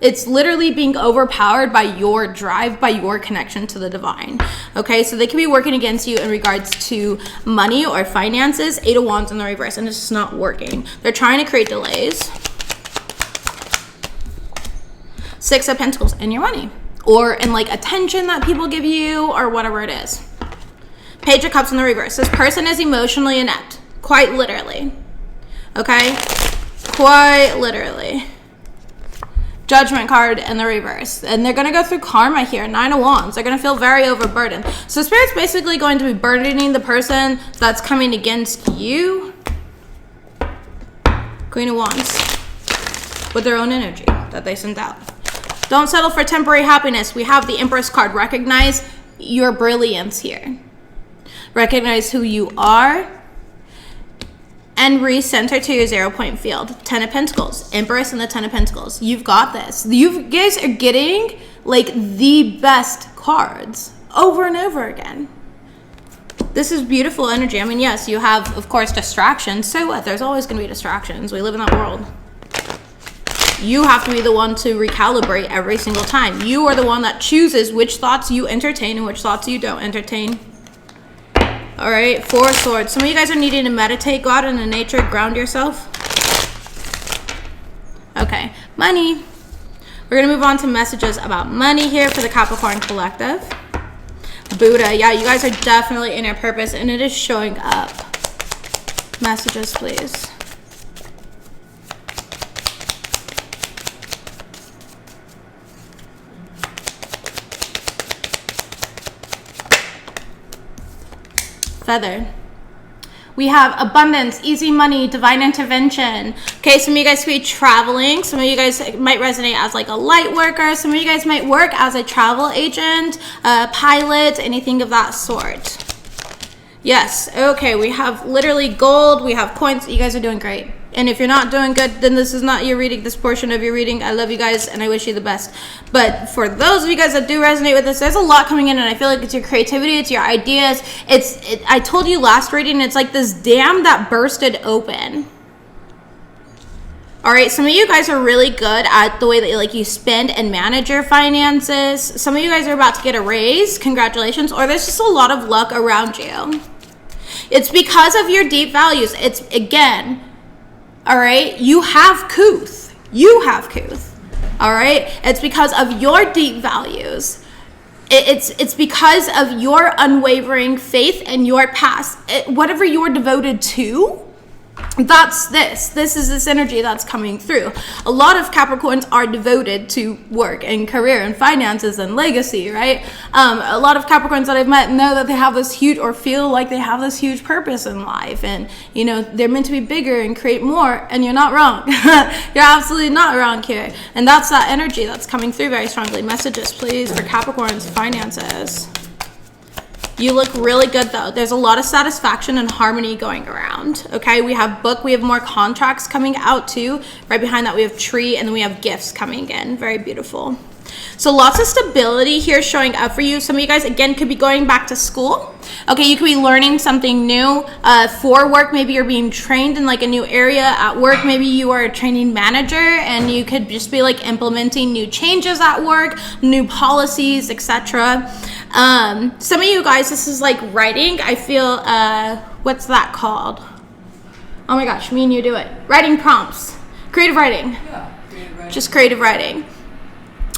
A: it's literally being overpowered by your drive, by your connection to the divine. Okay, so they could be working against you in regards to money or finances. 8 of Wands in the reverse, and it's just not working. They're trying to create delays. 6 of Pentacles in your money. or in like attention that people give you or whatever it is. Page of Cups in the reverse. This person is emotionally inept, quite literally. Okay? Quite literally. Judgment card in the reverse. And they're going to go through karma here. 9 of Wands. They're going to feel very overburdened. So Spirit's basically going to be burdening the person that's coming against you. Queen of Wands. With their own energy that they sent out. Don't settle for temporary happiness. We have the Empress card. Recognize your brilliance here. Recognize who you are. And recenter to your 0-point field. 10 of Pentacles. Empress and the 10 of Pentacles. You've got this. You guys are getting like the best cards over and over again. This is beautiful energy. I mean, yes, you have, of course, distractions. So what? There's always going to be distractions. We live in that world. You have to be the one to recalibrate every single time. You are the one that chooses which thoughts you entertain and which thoughts you don't entertain. All right, 4 of Swords. Some of you guys are needing to meditate, go out into nature, ground yourself. Okay, money. We're going to move on to messages about money here for the Capricorn Collective. Buddha, yeah, you guys are definitely in your purpose, and it is showing up. Messages, please. Feather. We have abundance, easy money, divine intervention. Okay, some of you guys could be traveling. Some of you guys might resonate as like a light worker. Some of you guys might work as a travel agent, a pilot, anything of that sort. Yes, okay, we have literally gold. We have coins. You guys are doing great. And if you're not doing good, then this is not your reading, this portion of your reading. I love you guys and I wish you the best. But for those of you guys that do resonate with this, there's a lot coming in, and I feel like it's your creativity, it's your ideas. I told you last reading, it's like this dam that bursted open. All right, some of you guys are really good at the way that you spend and manage your finances. Some of you guys are about to get a raise. Congratulations. Or there's just a lot of luck around you. It's because of your deep values. It's, again, all right, you have couth. You have couth. All right, it's because of your deep values. It's because of your unwavering faith and your past. Whatever you're devoted to, that's this. This is this energy that's coming through. A lot of Capricorns are devoted to work and career and finances and legacy, right? A lot of Capricorns that I've met know that they have this huge, or feel like they have this huge purpose in life, and you know they're meant to be bigger and create more. And you're not wrong. You're absolutely not wrong here. And that's that energy that's coming through very strongly. Messages, please, for Capricorn's finances. You look really good though. There's a lot of satisfaction and harmony going around. Okay, we have book, we have more contracts coming out too. Right behind that we have tree, and then we have gifts coming in. Very beautiful. So lots of stability here showing up for you. Some of you guys, again, could be going back to school. Okay, you could be learning something new for work. Maybe you're being trained in like a new area at work. Maybe you are a training manager and you could just be like implementing new changes at work, new policies, etc. Some of you guys, this is like writing. I feel, what's that called? Oh my gosh, me and you do it. Writing prompts. Creative writing.
B: Yeah, creative writing.
A: Just creative writing.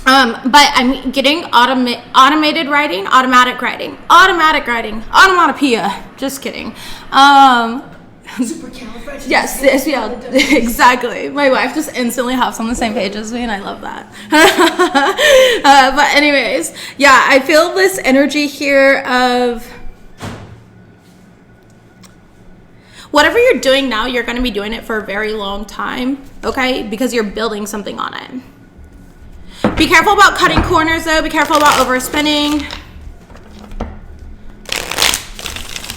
A: But I'm getting automated writing, automatic writing, automatopoeia. Just kidding.
B: Supercalifragilistic.
A: Yes, yeah, exactly. My wife just instantly hops on the same page as me, and I love that. But anyways, yeah, I feel this energy here of whatever you're doing now, you're going to be doing it for a very long time, okay? Because you're building something on it. Be careful about cutting corners though. Be careful about overspending.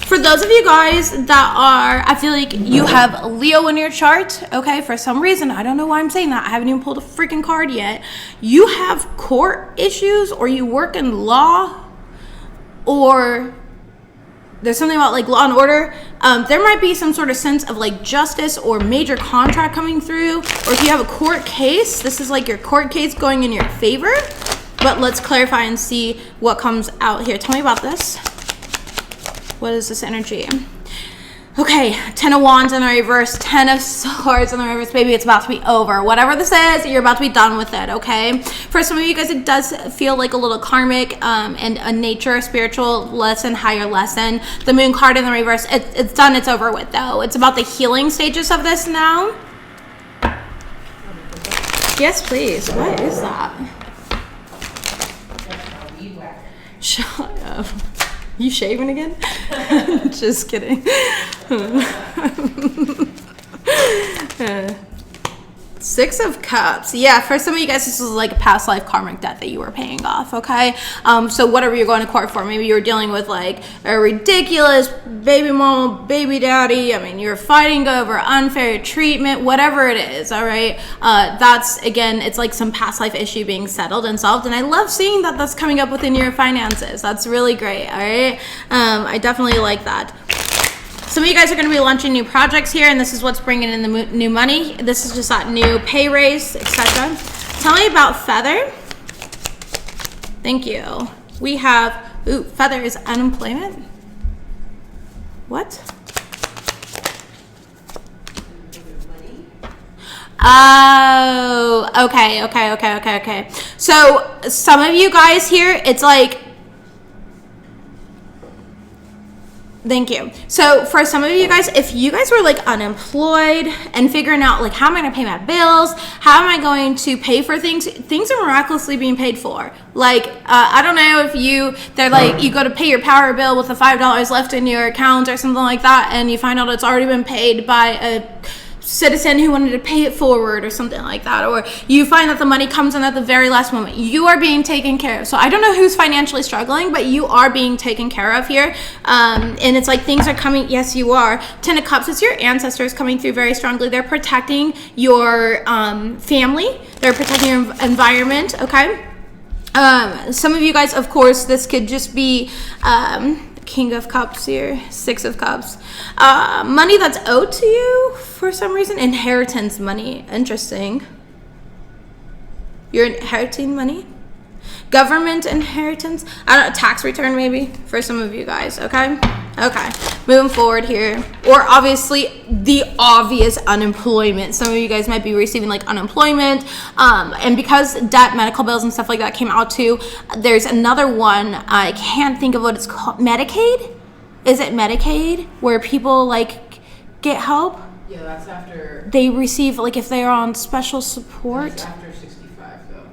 A: For those of you guys that are, I feel like you have Leo in your chart, okay? For some reason, I don't know why I'm saying that. I haven't even pulled a freaking card yet. You have court issues, or you work in law, or there's something about like law and order. There might be some sort of sense of like justice or major contract coming through, or if you have a court case, this is like your court case going in your favor. But let's clarify and see what comes out here. Tell me about this. What is this energy? Okay, 10 of Wands in the reverse, 10 of Swords in the reverse. Baby, it's about to be over. Whatever this is, you're about to be done with it, okay? For some of you guys, it does feel like a little karmic and a nature, spiritual lesson, higher lesson. The Moon card in the reverse, it's done, it's over with, though. It's about the healing stages of this now. Yes, please. What is that? Shut up. You shaving again? Just kidding. Six of Cups. Yeah, for some of you guys, this was like a past life karmic debt that you were paying off, okay? So whatever you're going to court for, maybe you were dealing with like a ridiculous baby mama, baby daddy. I mean, you're fighting over unfair treatment, whatever it is, all right? That's, again, it's like some past life issue being settled and solved, and I love seeing that that's coming up within your finances. That's really great, all right? I definitely like that. Some of you guys are going to be launching new projects here, and this is what's bringing in the new money. This is just that new pay raise, etc. Tell me about Feather. Thank you. We have, ooh, Feather is unemployment. What? Oh, okay. So some of you guys here, it's like, thank you. So for some of you guys, if you guys were like unemployed and figuring out like, how am I going to pay my bills? How am I going to pay for things? Things are miraculously being paid for. Like, I don't know if they're like, you go to pay your power bill with the $5 left in your account or something like that, and you find out it's already been paid by a citizen who wanted to pay it forward or something like that, or you find that the money comes in at the very last moment. You are being taken care of. So I don't know who's financially struggling, but you are being taken care of here, and it's like things are coming. Yes, you are. 10 of Cups, it's your ancestors coming through very strongly. They're protecting your family, they're protecting your environment, okay? Some of you guys, of course, this could just be King of Cups here, 6 of Cups. Money that's owed to you for some reason. Inheritance money. Interesting. You're inheriting money. Government inheritance. I don't know, tax return maybe for some of you guys, okay? Okay, moving forward here. Or obviously the obvious unemployment. Some of you guys might be receiving like unemployment. And because debt, medical bills and stuff like that came out too, there's another one. I can't think of what it's called. Medicaid? Is it Medicaid? Where people like get help?
B: Yeah, that's after.
A: They receive, like if they're on special support.
B: That's after 65 though.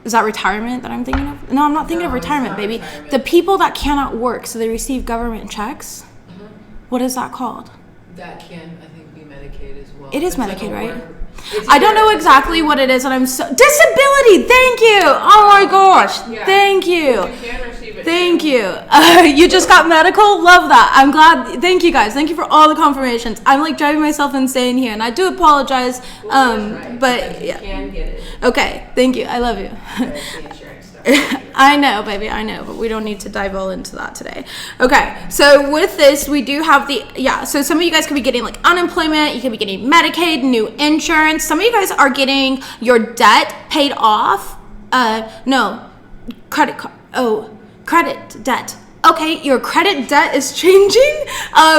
A: Is that retirement that I'm thinking of? No, I'm not thinking of retirement, baby.
B: Retirement.
A: The people that cannot work, so they receive government checks.
B: Mm-hmm.
A: What is that called?
B: That can, I think, be Medicaid as well.
A: It is
B: It's
A: Medicaid,
B: like a
A: right?
B: word- it's
A: I don't
B: either-
A: know exactly what it is, and I'm so disability. Thank you. Oh my gosh.
B: Yeah.
A: Thank you.
B: You can receive it.
A: Thank
B: too.
A: you. You just got medical? Love that. I'm glad. Thank you guys. Thank you for all the confirmations. I'm like driving myself insane here, and I do apologize.
B: Well, that's right,
A: But
B: because
A: yeah.
B: you can get it.
A: Okay. Thank you. I love you.
B: That's the insurance stuff.
A: I know, baby, I know, but we don't need to dive all into that today. Okay, so with this, we do have so some of you guys could be getting like unemployment, you could be getting Medicaid, new insurance. Some of you guys are getting your debt paid off. Credit debt. Okay, your credit debt is changing.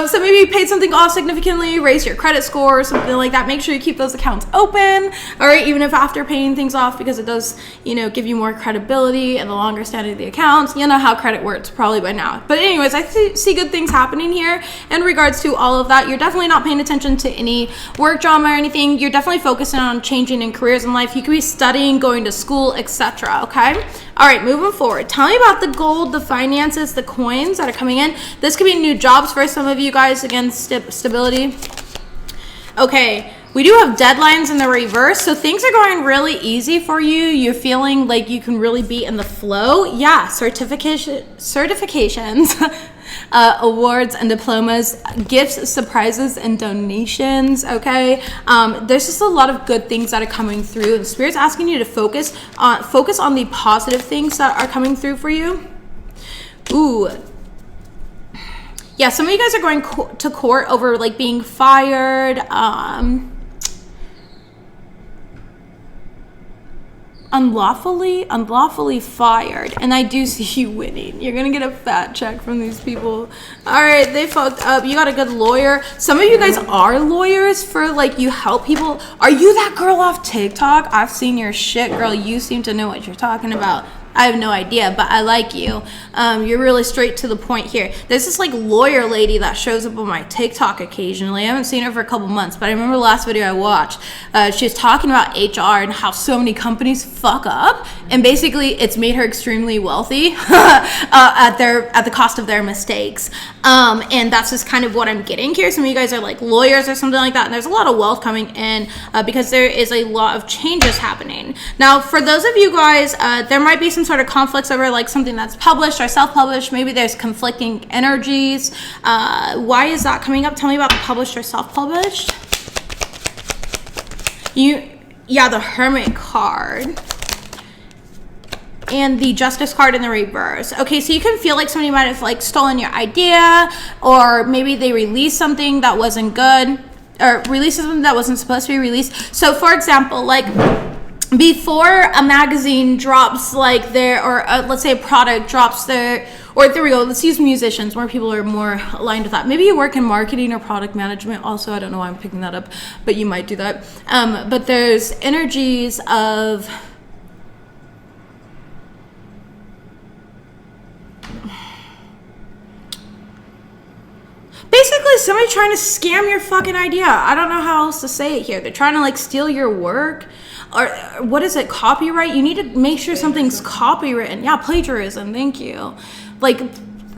A: So maybe you paid something off significantly, raise your credit score or something like that. Make sure you keep those accounts open, all right, even if after paying things off, because it does, give you more credibility and the longer standing of the accounts. You know how credit works probably by now. But anyways, I see good things happening here in regards to all of that. You're definitely not paying attention to any work drama or anything. You're definitely focusing on changing in careers in life. You could be studying, going to school, etc. Okay? All right, moving forward. Tell me about the gold, the finances, the coins that are coming in. This could be new jobs for some of you guys. Again, stability. Okay, we do have deadlines in the reverse, so things are going really easy for you. You're feeling like you can really be in the flow. Yeah, certifications, awards and diplomas, gifts, surprises, and donations. Okay, there's just a lot of good things that are coming through, and Spirit's asking you to focus on the positive things that are coming through for you. Ooh. Yeah, some of you guys are going to court over like being fired. unlawfully fired, and I do see you winning. You're gonna get a fat check from these people. All right, they fucked up. You got a good lawyer. Some of you guys are lawyers for like, you help people. Are you that girl off TikTok? I've seen your shit, girl. You seem to know what you're talking about. I have no idea, but I like you. You're really straight to the point here. There's this like lawyer lady that shows up on my TikTok occasionally. I haven't seen her for a couple months, but I remember the last video I watched, she was talking about HR and how so many companies fuck up, and basically it's made her extremely wealthy at the cost of their mistakes. And that's just kind of what I'm getting here. Some of you guys are like lawyers or something like that, and there's a lot of wealth coming in because there is a lot of changes happening. Now, for those of you guys, there might be some sort of conflicts over like something that's published or self-published. Maybe there's conflicting energies. Why is that coming up? Tell me about the published or self-published. Yeah, the Hermit card and the Justice card in the reverse. Okay, so you can feel like somebody might have like stolen your idea, or maybe they released something that wasn't good, or released something that wasn't supposed to be released. So for example, like before a magazine drops like their, or let's say a product drops their, or there we go, let's use musicians, more people are more aligned with that. Maybe you work in marketing or product management also, I don't know why I'm picking that up, but you might do that. But there's energies of, basically somebody trying to scam your fucking idea. I don't know how else to say it here. They're trying to like steal your work. Or what is it, copyright? You need to make sure something's copywritten. Yeah, plagiarism, thank you. Like,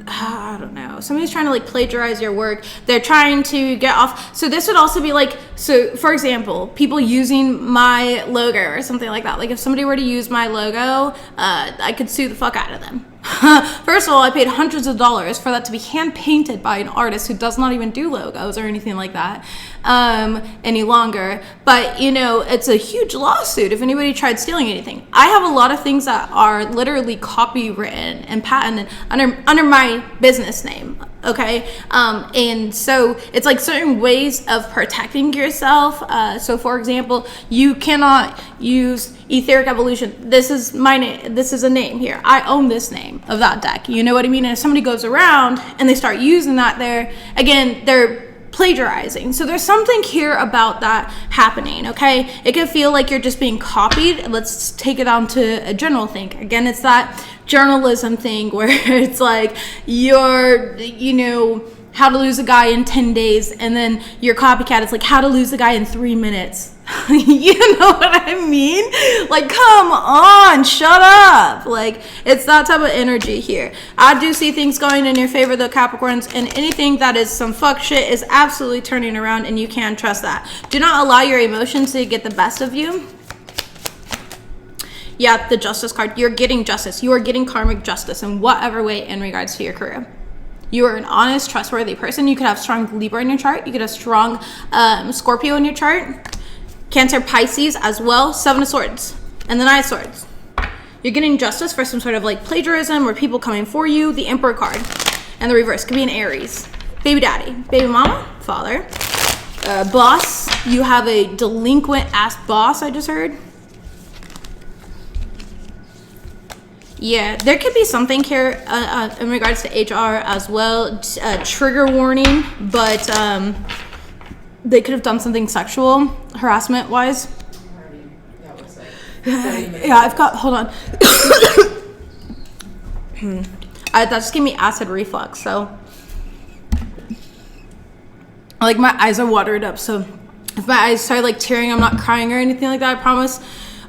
A: I don't know. Somebody's trying to like plagiarize your work. They're trying to get off. So this would also be like, so for example, people using my logo or something like that. Like if somebody were to use my logo, I could sue the fuck out of them. First of all, I paid hundreds of dollars for that to be hand painted by an artist who does not even do logos or anything like that any longer. But you know, it's a huge lawsuit if anybody tried stealing anything. I have a lot of things that are literally copywritten and patented under my business name. Okay, and so it's like certain ways of protecting yourself. So for example, you cannot use etheric evolution. This is my name. This is a name here. I own this name of that deck. You know what I mean? And if somebody goes around and they start using that there, again, they're plagiarizing. So there's something here about that happening, okay? It can feel like you're just being copied. Let's take it on to a general thing. Again, it's that journalism thing where it's like you're, you know, how to lose a guy in 10 days, and then your copycat is like how to lose a guy in 3 minutes. You know what I mean? Like, come on, shut up. Like, it's that type of energy here. I do see things going in your favor though, Capricorns, and anything that is some fuck shit is absolutely turning around, and you can trust that. Do not allow your emotions to get the best of you. Yeah, the Justice card. You're getting justice. You are getting karmic justice in whatever way in regards to your career. You are an honest, trustworthy person. You could have strong Libra in your chart. You could have strong Scorpio in your chart. Cancer, Pisces as well. 7 of Swords and the 9 of Swords. You're getting justice for some sort of like plagiarism or people coming for you. The Emperor card. And the reverse could be an Aries. Baby daddy, baby mama, father. Boss. You have a delinquent ass boss, I just heard. Yeah, there could be something here in regards to HR as well. Trigger warning, but they could have done something sexual harassment wise. Yeah, I've got, hold on. That just gave me acid reflux, so like my eyes are watered up, so if my eyes start like tearing, I'm not crying or anything like that, I promise.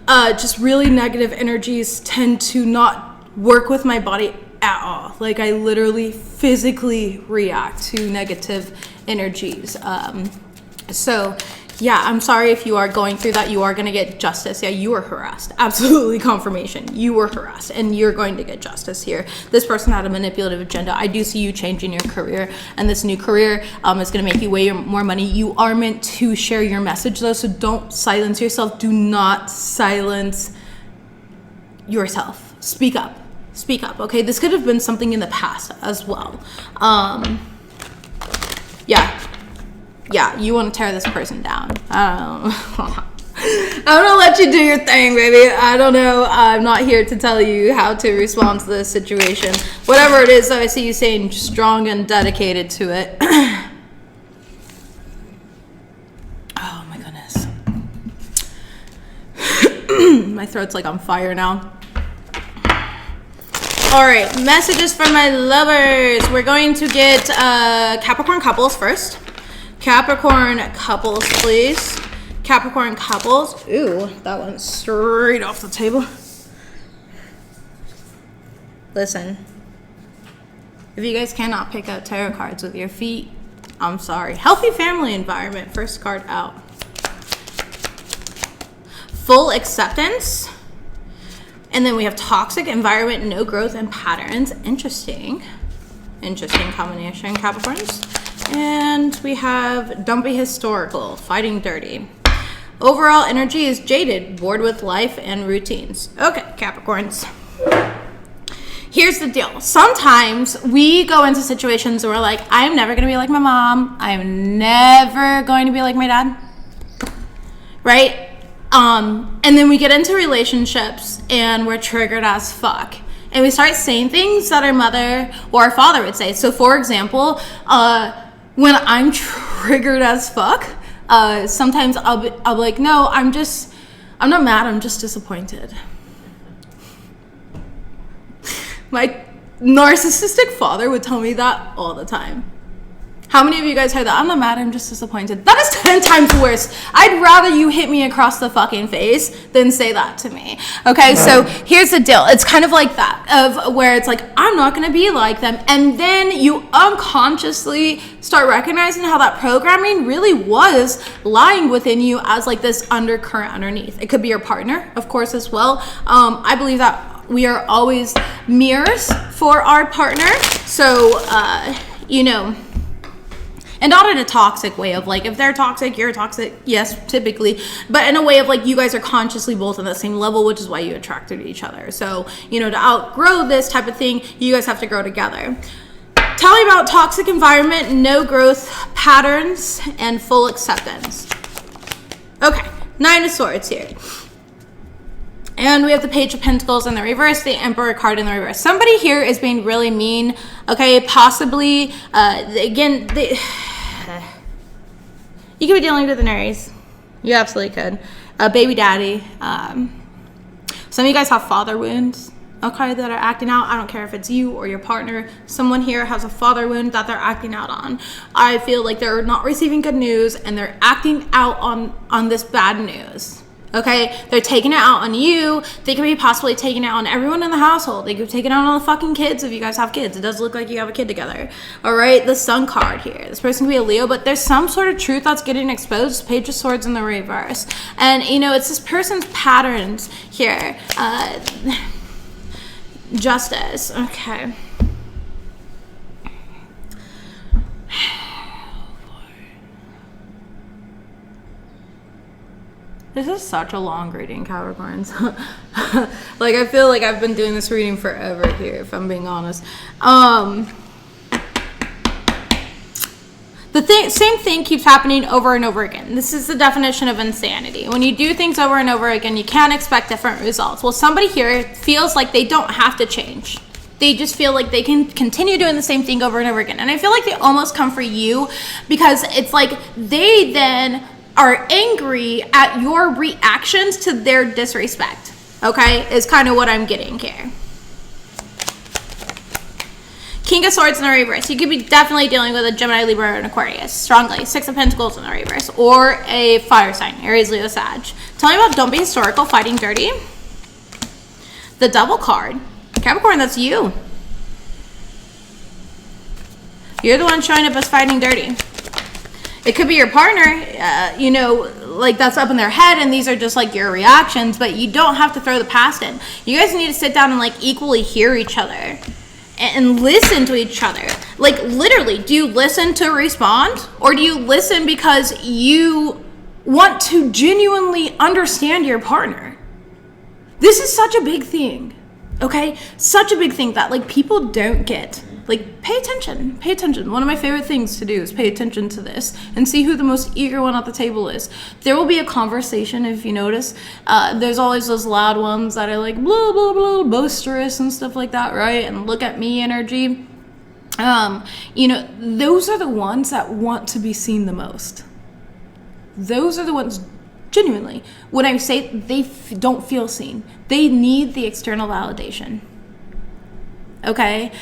A: Just really negative energies tend to not work with my body at all. Like I literally physically react to negative energies. So yeah, I'm sorry if you are going through that. You are going to get justice. Yeah, you were harassed. Absolutely confirmation. You were harassed and you're going to get justice here. This person had a manipulative agenda. I do see you changing your career, and this new career is going to make you way more money. You are meant to share your message though, so don't silence yourself. Do not silence yourself. Speak up. Speak up, okay? This could have been something in the past as well. Yeah, you want to tear this person down. I'm gonna let you do your thing, baby. I don't know. I'm not here to tell you how to respond to this situation. Whatever it is, though, I see you saying strong and dedicated to it. Oh my goodness. My throat's like on fire now. All right, messages from my lovers. We're going to get Capricorn couples first. Capricorn couples, please. Capricorn couples. Ooh, that went straight off the table. Listen, if you guys cannot pick up tarot cards with your feet, I'm sorry. Healthy family environment, first card out. Full acceptance. And then we have toxic environment, no growth and patterns. Interesting. Interesting combination, Capricorns. And we have dumpy historical, fighting dirty. Overall energy is jaded, bored with life and routines. Okay, Capricorns. Here's the deal. Sometimes we go into situations where we're like, I'm never going to be like my mom. I'm never going to be like my dad. Right? And then we get into relationships and we're triggered as fuck. And we start saying things that our mother or our father would say. So for example, when I'm triggered as fuck, sometimes I'll be like, no, I'm not mad, I'm just disappointed. My narcissistic father would tell me that all the time. How many of you guys heard that? I'm not mad, I'm just disappointed. That is 10 times worse. I'd rather you hit me across the fucking face than say that to me. Okay, so here's the deal. It's kind of like that, of where it's like, I'm not gonna be like them. And then you unconsciously start recognizing how that programming really was lying within you as like this undercurrent underneath. It could be your partner, of course, as well. I believe that we are always mirrors for our partner. So, you know, and not in a toxic way of like, if they're toxic, you're toxic. Yes, typically. But in a way of like, you guys are consciously both on the same level, which is why you attracted each other. So, you know, to outgrow this type of thing, you guys have to grow together. Tell me about toxic environment, no growth patterns, and full acceptance. Okay, 9 of Swords here. And we have the Page of Pentacles in the reverse, the Emperor card in the reverse. Somebody here is being really mean, okay? Possibly, again, you could be dealing with an Aries. You absolutely could. A baby daddy. Some of you guys have father wounds, okay, that are acting out. I don't care if it's you or your partner. Someone here has a father wound that they're acting out on. I feel like they're not receiving good news and they're acting out on this bad news. Okay, they're taking it out on you. They could be possibly taking it on everyone in the household. They could take it out on the fucking kids if you guys have kids. It does look like you have a kid together. All right, the Sun card here. This person could be a Leo, but there's some sort of truth that's getting exposed. Page of Swords in the reverse. And, you know, it's this person's patterns here. Justice, okay. This is such a long reading, Capricorns. Like, I feel like I've been doing this reading forever here, if I'm being honest. Same thing keeps happening over and over again. This is the definition of insanity. When you do things over and over again, you can't expect different results. Well, somebody here feels like they don't have to change. They just feel like they can continue doing the same thing over and over again. And I feel like they almost come for you because it's like they then are angry at your reactions to their disrespect, okay, is kind of what I'm getting here. King of Swords in the reverse. You could be definitely dealing with a Gemini, Libra, and Aquarius. Strongly. 6 of Pentacles in the reverse. Or a fire sign. Aries, Leo, Sag. Tell me about don't be historical, fighting dirty. The Devil card. Capricorn, that's you. You're the one showing up as fighting dirty. It could be your partner, you know, like that's up in their head and these are just like your reactions, but you don't have to throw the past in. You guys need to sit down and like equally hear each other and listen to each other. Like literally, do you listen to respond or do you listen because you want to genuinely understand your partner? This is such a big thing, okay? Such a big thing that like people don't get. Like, pay attention. Pay attention. One of my favorite things to do is pay attention to this and see who the most eager one at the table is. There will be a conversation, if you notice. There's always those loud ones that are like, blah, blah, blah, boisterous and stuff like that, right? And look at me energy. You know, those are the ones that want to be seen the most. Those are the ones, genuinely, when I say they don't feel seen, they need the external validation. Okay?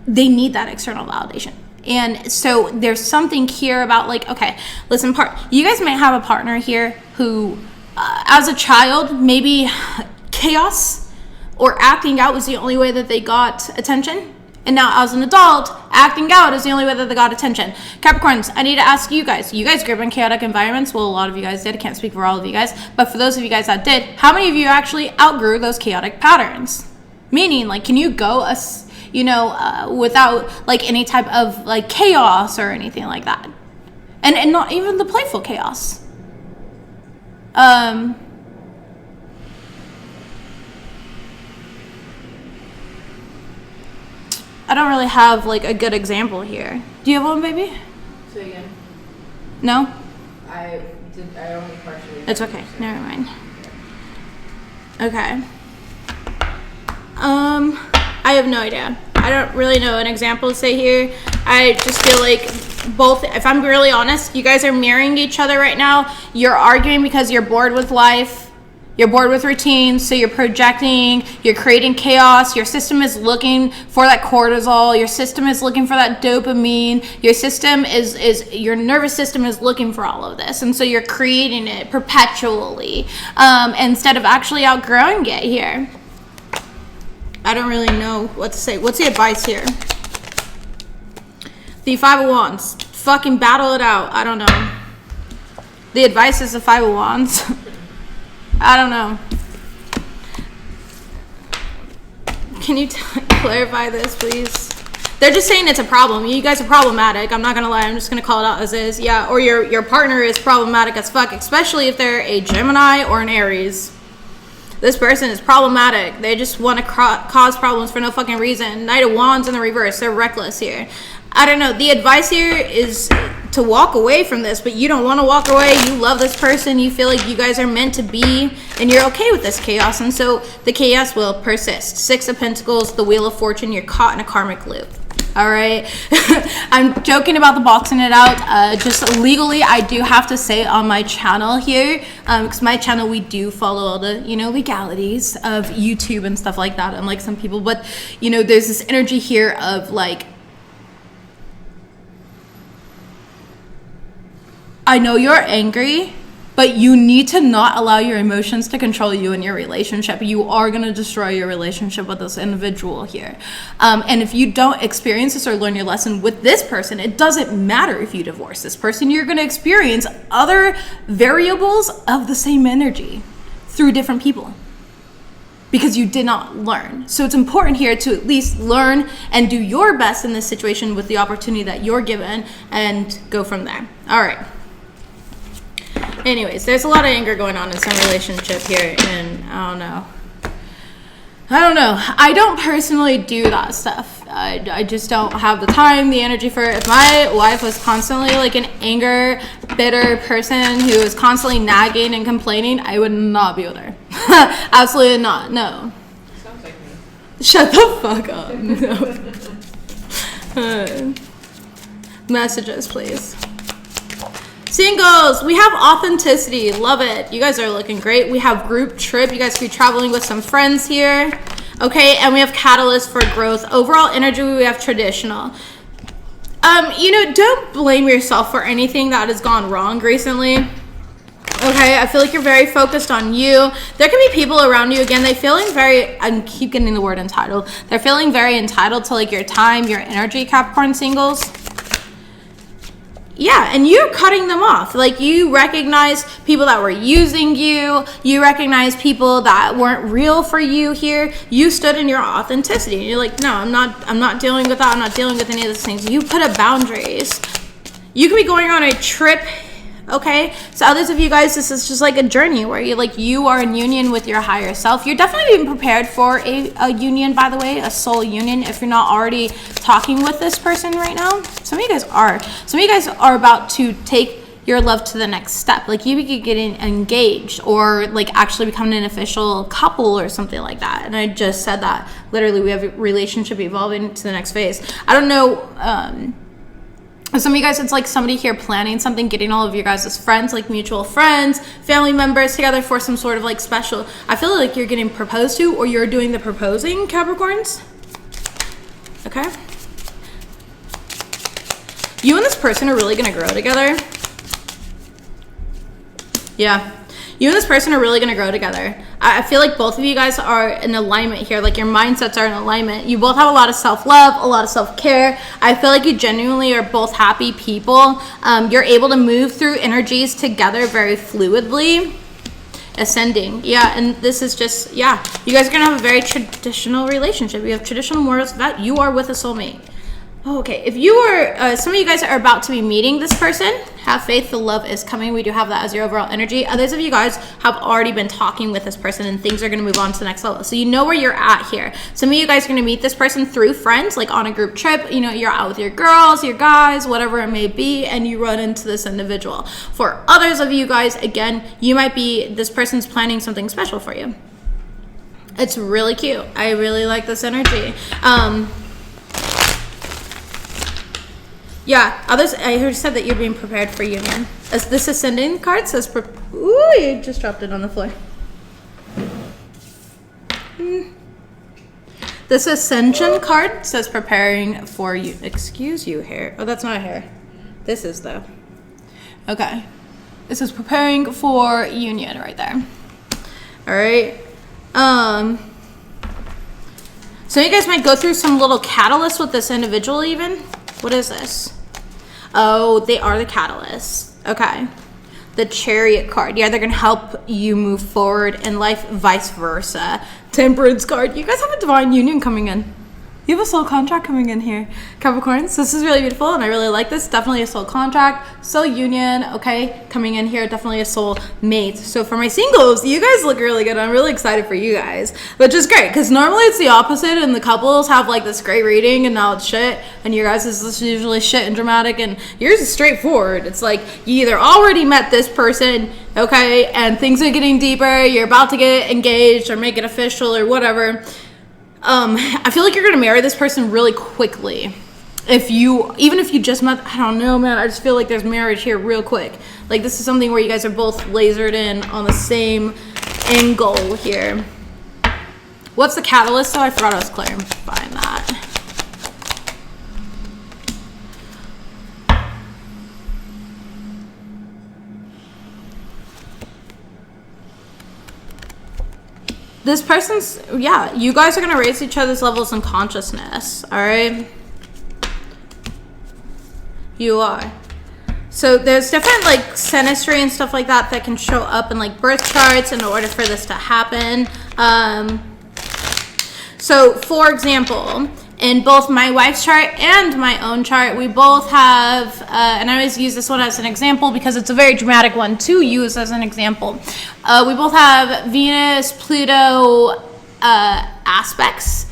A: They need that external validation. And so there's something here about like, okay, listen, you guys might have a partner here who, as a child, maybe chaos or acting out was the only way that they got attention. And now as an adult, acting out is the only way that they got attention. Capricorns, I need to ask you guys. You guys grew up in chaotic environments. Well, a lot of you guys did. I can't speak for all of you guys. But for those of you guys that did, how many of you actually outgrew those chaotic patterns? Meaning, like, can you go, without, like, any type of, like, chaos or anything like that? And not even the playful chaos. I don't really have, like, a good example here. Do you have one, baby?
B: Say again.
A: No?
B: I only partially.
A: It's okay. Never mind. Okay. I have no idea. I don't really know an example to say here. I just feel like both, if I'm really honest, you guys are mirroring each other right now. You're arguing because you're bored with life. You're bored with routines, so you're projecting, you're creating chaos. Your system is looking for that cortisol. Your system is looking for that dopamine. Your nervous system is looking for all of this. And so you're creating it perpetually instead of actually outgrowing it here. I don't really know what to say. What's the advice here? The Five of Wands. Fucking battle it out. I don't know. The advice is the Five of Wands. I don't know. Can you clarify this, please? They're just saying it's a problem. You guys are problematic. I'm not gonna lie. I'm just gonna call it out as is. Yeah, or your partner is problematic as fuck, especially if they're a Gemini or an Aries. This person is problematic. They just want to cause problems for no fucking reason. Knight of Wands in the reverse. They're reckless here. I don't know. The advice here is to walk away from this, but you don't want to walk away. You love this person. You feel like you guys are meant to be, and you're okay with this chaos, and so the chaos will persist. Six of Pentacles, the Wheel of Fortune. You're caught in a karmic loop. All right. I'm joking about the boxing it out. Just legally, I do have to say on my channel here, because my channel, we do follow all the, legalities of YouTube and stuff like that, unlike some people. But, there's this energy here of like, I know you're angry, but you need to not allow your emotions to control you in your relationship. You are going to destroy your relationship with this individual here. And if you don't experience this or learn your lesson with this person, it doesn't matter if you divorce this person. You're going to experience other variables of the same energy through different people because you did not learn. So it's important here to at least learn and do your best in this situation with the opportunity that you're given and go from there. All right. Anyways, there's a lot of anger going on in some relationship here, and I don't know. I don't personally do that stuff. I just don't have the time, the energy for it. If my wife was constantly like an anger, bitter person who was constantly nagging and complaining, I would not be with her. Absolutely not. No.
B: Sounds like me.
A: Shut the fuck up. No. Messages, please. Singles, we have authenticity. Love it. You guys are looking great. We have group trip. You guys could be traveling with some friends here. Okay, and we have catalyst for growth. Overall energy, we have traditional. Don't blame yourself for anything that has gone wrong recently. Okay, I feel like you're very focused on you. There can be people around you, again, I keep getting the word entitled. They're feeling very entitled to like your time, your energy, Capricorn singles. Yeah, and you're cutting them off. Like, you recognize people that were using you. You recognize people that weren't real for you here. You stood in your authenticity. And you're like, no, I'm not dealing with that. I'm not dealing with any of those things. You put up boundaries. You could be going on a trip Okay, so others of you guys, this is just like a journey where you are in union with your higher self. You're definitely being prepared for a union, by the way, a soul union, if you're not already talking with this person right now. Some of you guys are. Some of you guys are about to take your love to the next step. Like you be getting engaged or like actually becoming an official couple or something like that. And I just said that. Literally, we have a relationship evolving to the next phase. I don't know, some of you guys, it's like somebody here planning something, getting all of your guys as friends, like mutual friends, family members together for some sort of like special. I feel like you're getting proposed to, or you're doing the proposing, Capricorns. Okay. You and this person are really going to grow together. Yeah. You and this person are really going to grow together. I feel like both of you guys are in alignment here. Like your mindsets are in alignment. You both have a lot of self-love, a lot of self-care. I feel like you genuinely are both happy people. You're able to move through energies together very fluidly. Ascending. Yeah, and this is just, yeah. You guys are going to have a very traditional relationship. You have traditional morals that you are with a soulmate. Oh, okay, if you are, some of you guys are about to be meeting this person, have faith, the love is coming. We do have that as your overall energy. Others of you guys have already been talking with this person and things are going to move on to the next level. So you know where you're at here. Some of you guys are going to meet this person through friends, like on a group trip. You know, you're out with your girls, your guys, whatever it may be, and you run into this individual. For others of you guys, again, you might be, this person's planning something special for you. It's really cute. I really like this energy. Yeah, others, I heard said that you're being prepared for union. As this ascending card says, ooh, you just dropped it on the floor. This ascension card says preparing for you. Excuse you, hair. Oh, that's not a hair. This is though. Okay. This is preparing for union right there. All right. So you guys might go through some little catalyst with this individual even. What is this? Oh, they are the catalysts. Okay. The Chariot card. Yeah, they're going to help you move forward in life, vice versa. Temperance card. You guys have a divine union coming in. You have a soul contract coming in here, Capricorns. This is really beautiful, and I really like this. Definitely a soul contract, soul union, okay, coming in here. Definitely a soul mate. So for my singles, you guys look really good. I'm really excited for you guys, which is great because normally it's the opposite, and the couples have like this great reading, and now it's shit, and your guys is usually shit and dramatic, and yours is straightforward. It's like you either already met this person, okay, and things are getting deeper. You're about to get engaged or make it official or whatever. I feel like you're going to marry this person really quickly. Even if you just met, I don't know, man, I just feel like there's marriage here real quick. Like this is something where you guys are both lasered in on the same end goal here. What's the catalyst? So I forgot I was clarifying that. This person's, yeah, you guys are going to raise each other's levels in consciousness, all right? You are. So there's different, like, synastry and stuff like that that can show up in, like, birth charts in order for this to happen. So, for example, in both my wife's chart and my own chart, we both have, and I always use this one as an example because it's a very dramatic one to use as an example. We both have Venus, Pluto aspects,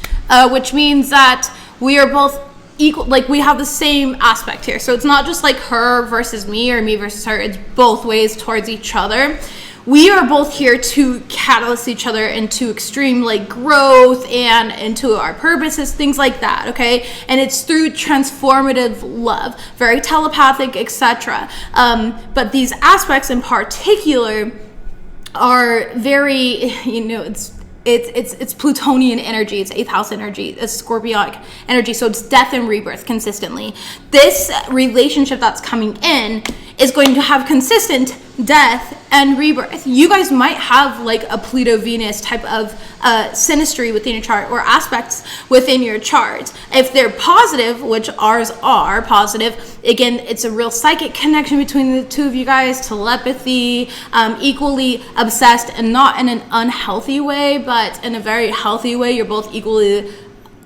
A: which means that we are both equal, like we have the same aspect here. So it's not just like her versus me or me versus her, it's both ways towards each other. We are both here to catalyst each other into extreme like growth and into our purposes, things like that, okay? And it's through transformative love, very telepathic, etc. But these aspects in particular are very, you know, it's Plutonian energy, it's 8th house energy, it's Scorpionic energy, so it's death and rebirth consistently. This relationship that's coming in is going to have consistent death and rebirth. You guys might have like a Pluto-Venus type of synastry within your chart or aspects within your chart. If they're positive, which ours are positive, again, it's a real psychic connection between the two of you guys, telepathy, equally obsessed, and not in an unhealthy way, but in a very healthy way. You're both equally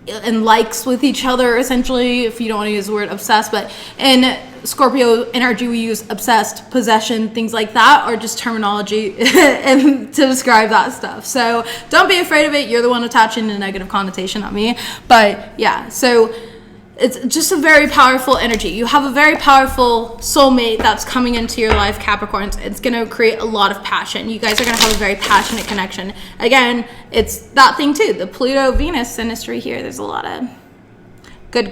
A: and likes with each other, essentially, if you don't want to use the word obsessed. But in Scorpio energy, we use obsessed, possession, things like that, or just terminology and to describe that stuff. So don't be afraid of it. You're the one attaching a negative connotation, not me. But yeah, so it's just a very powerful energy. You have a very powerful soulmate that's coming into your life, Capricorns. It's going to create a lot of passion. You guys are going to have a very passionate connection. Again, it's that thing too. The Pluto-Venus synastry here. There's a lot of good.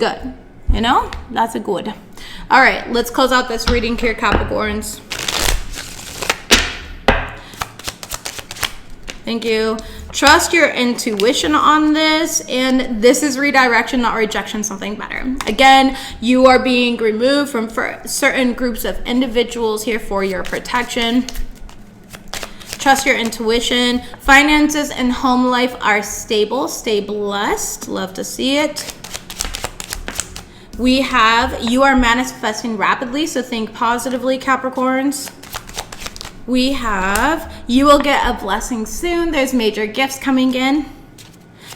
A: You know? That's a good. All right, let's close out this reading here, Capricorns. Thank you. Trust your intuition on this, and this is redirection, not rejection, something better. Again, you are being removed from certain groups of individuals here for your protection. Trust your intuition. Finances and home life are stable. Stay blessed. Love to see it. We have, you are manifesting rapidly, so think positively, Capricorns. We have, you will get a blessing soon. There's major gifts coming in.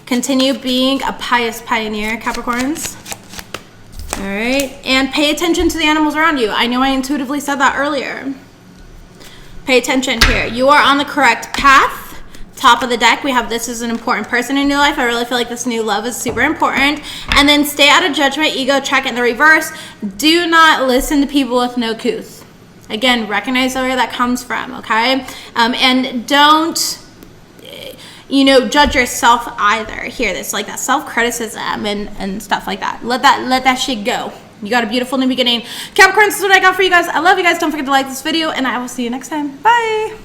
A: Continue being a pious pioneer, Capricorns. All right, and pay attention to the animals around you. I know I intuitively said that earlier. Pay attention here. You are on the correct path. Top of the deck, we have this is an important person in your life. I really feel like this new love is super important. And then stay out of judgment, ego check in the reverse. Do not listen to people with no couth. Again, recognize where that comes from, okay? And don't, judge yourself either. Here, this like that self-criticism and stuff like that. Let that shit go. You got a beautiful new beginning. Capricorns, this is what I got for you guys. I love you guys. Don't forget to like this video, and I will see you next time. Bye.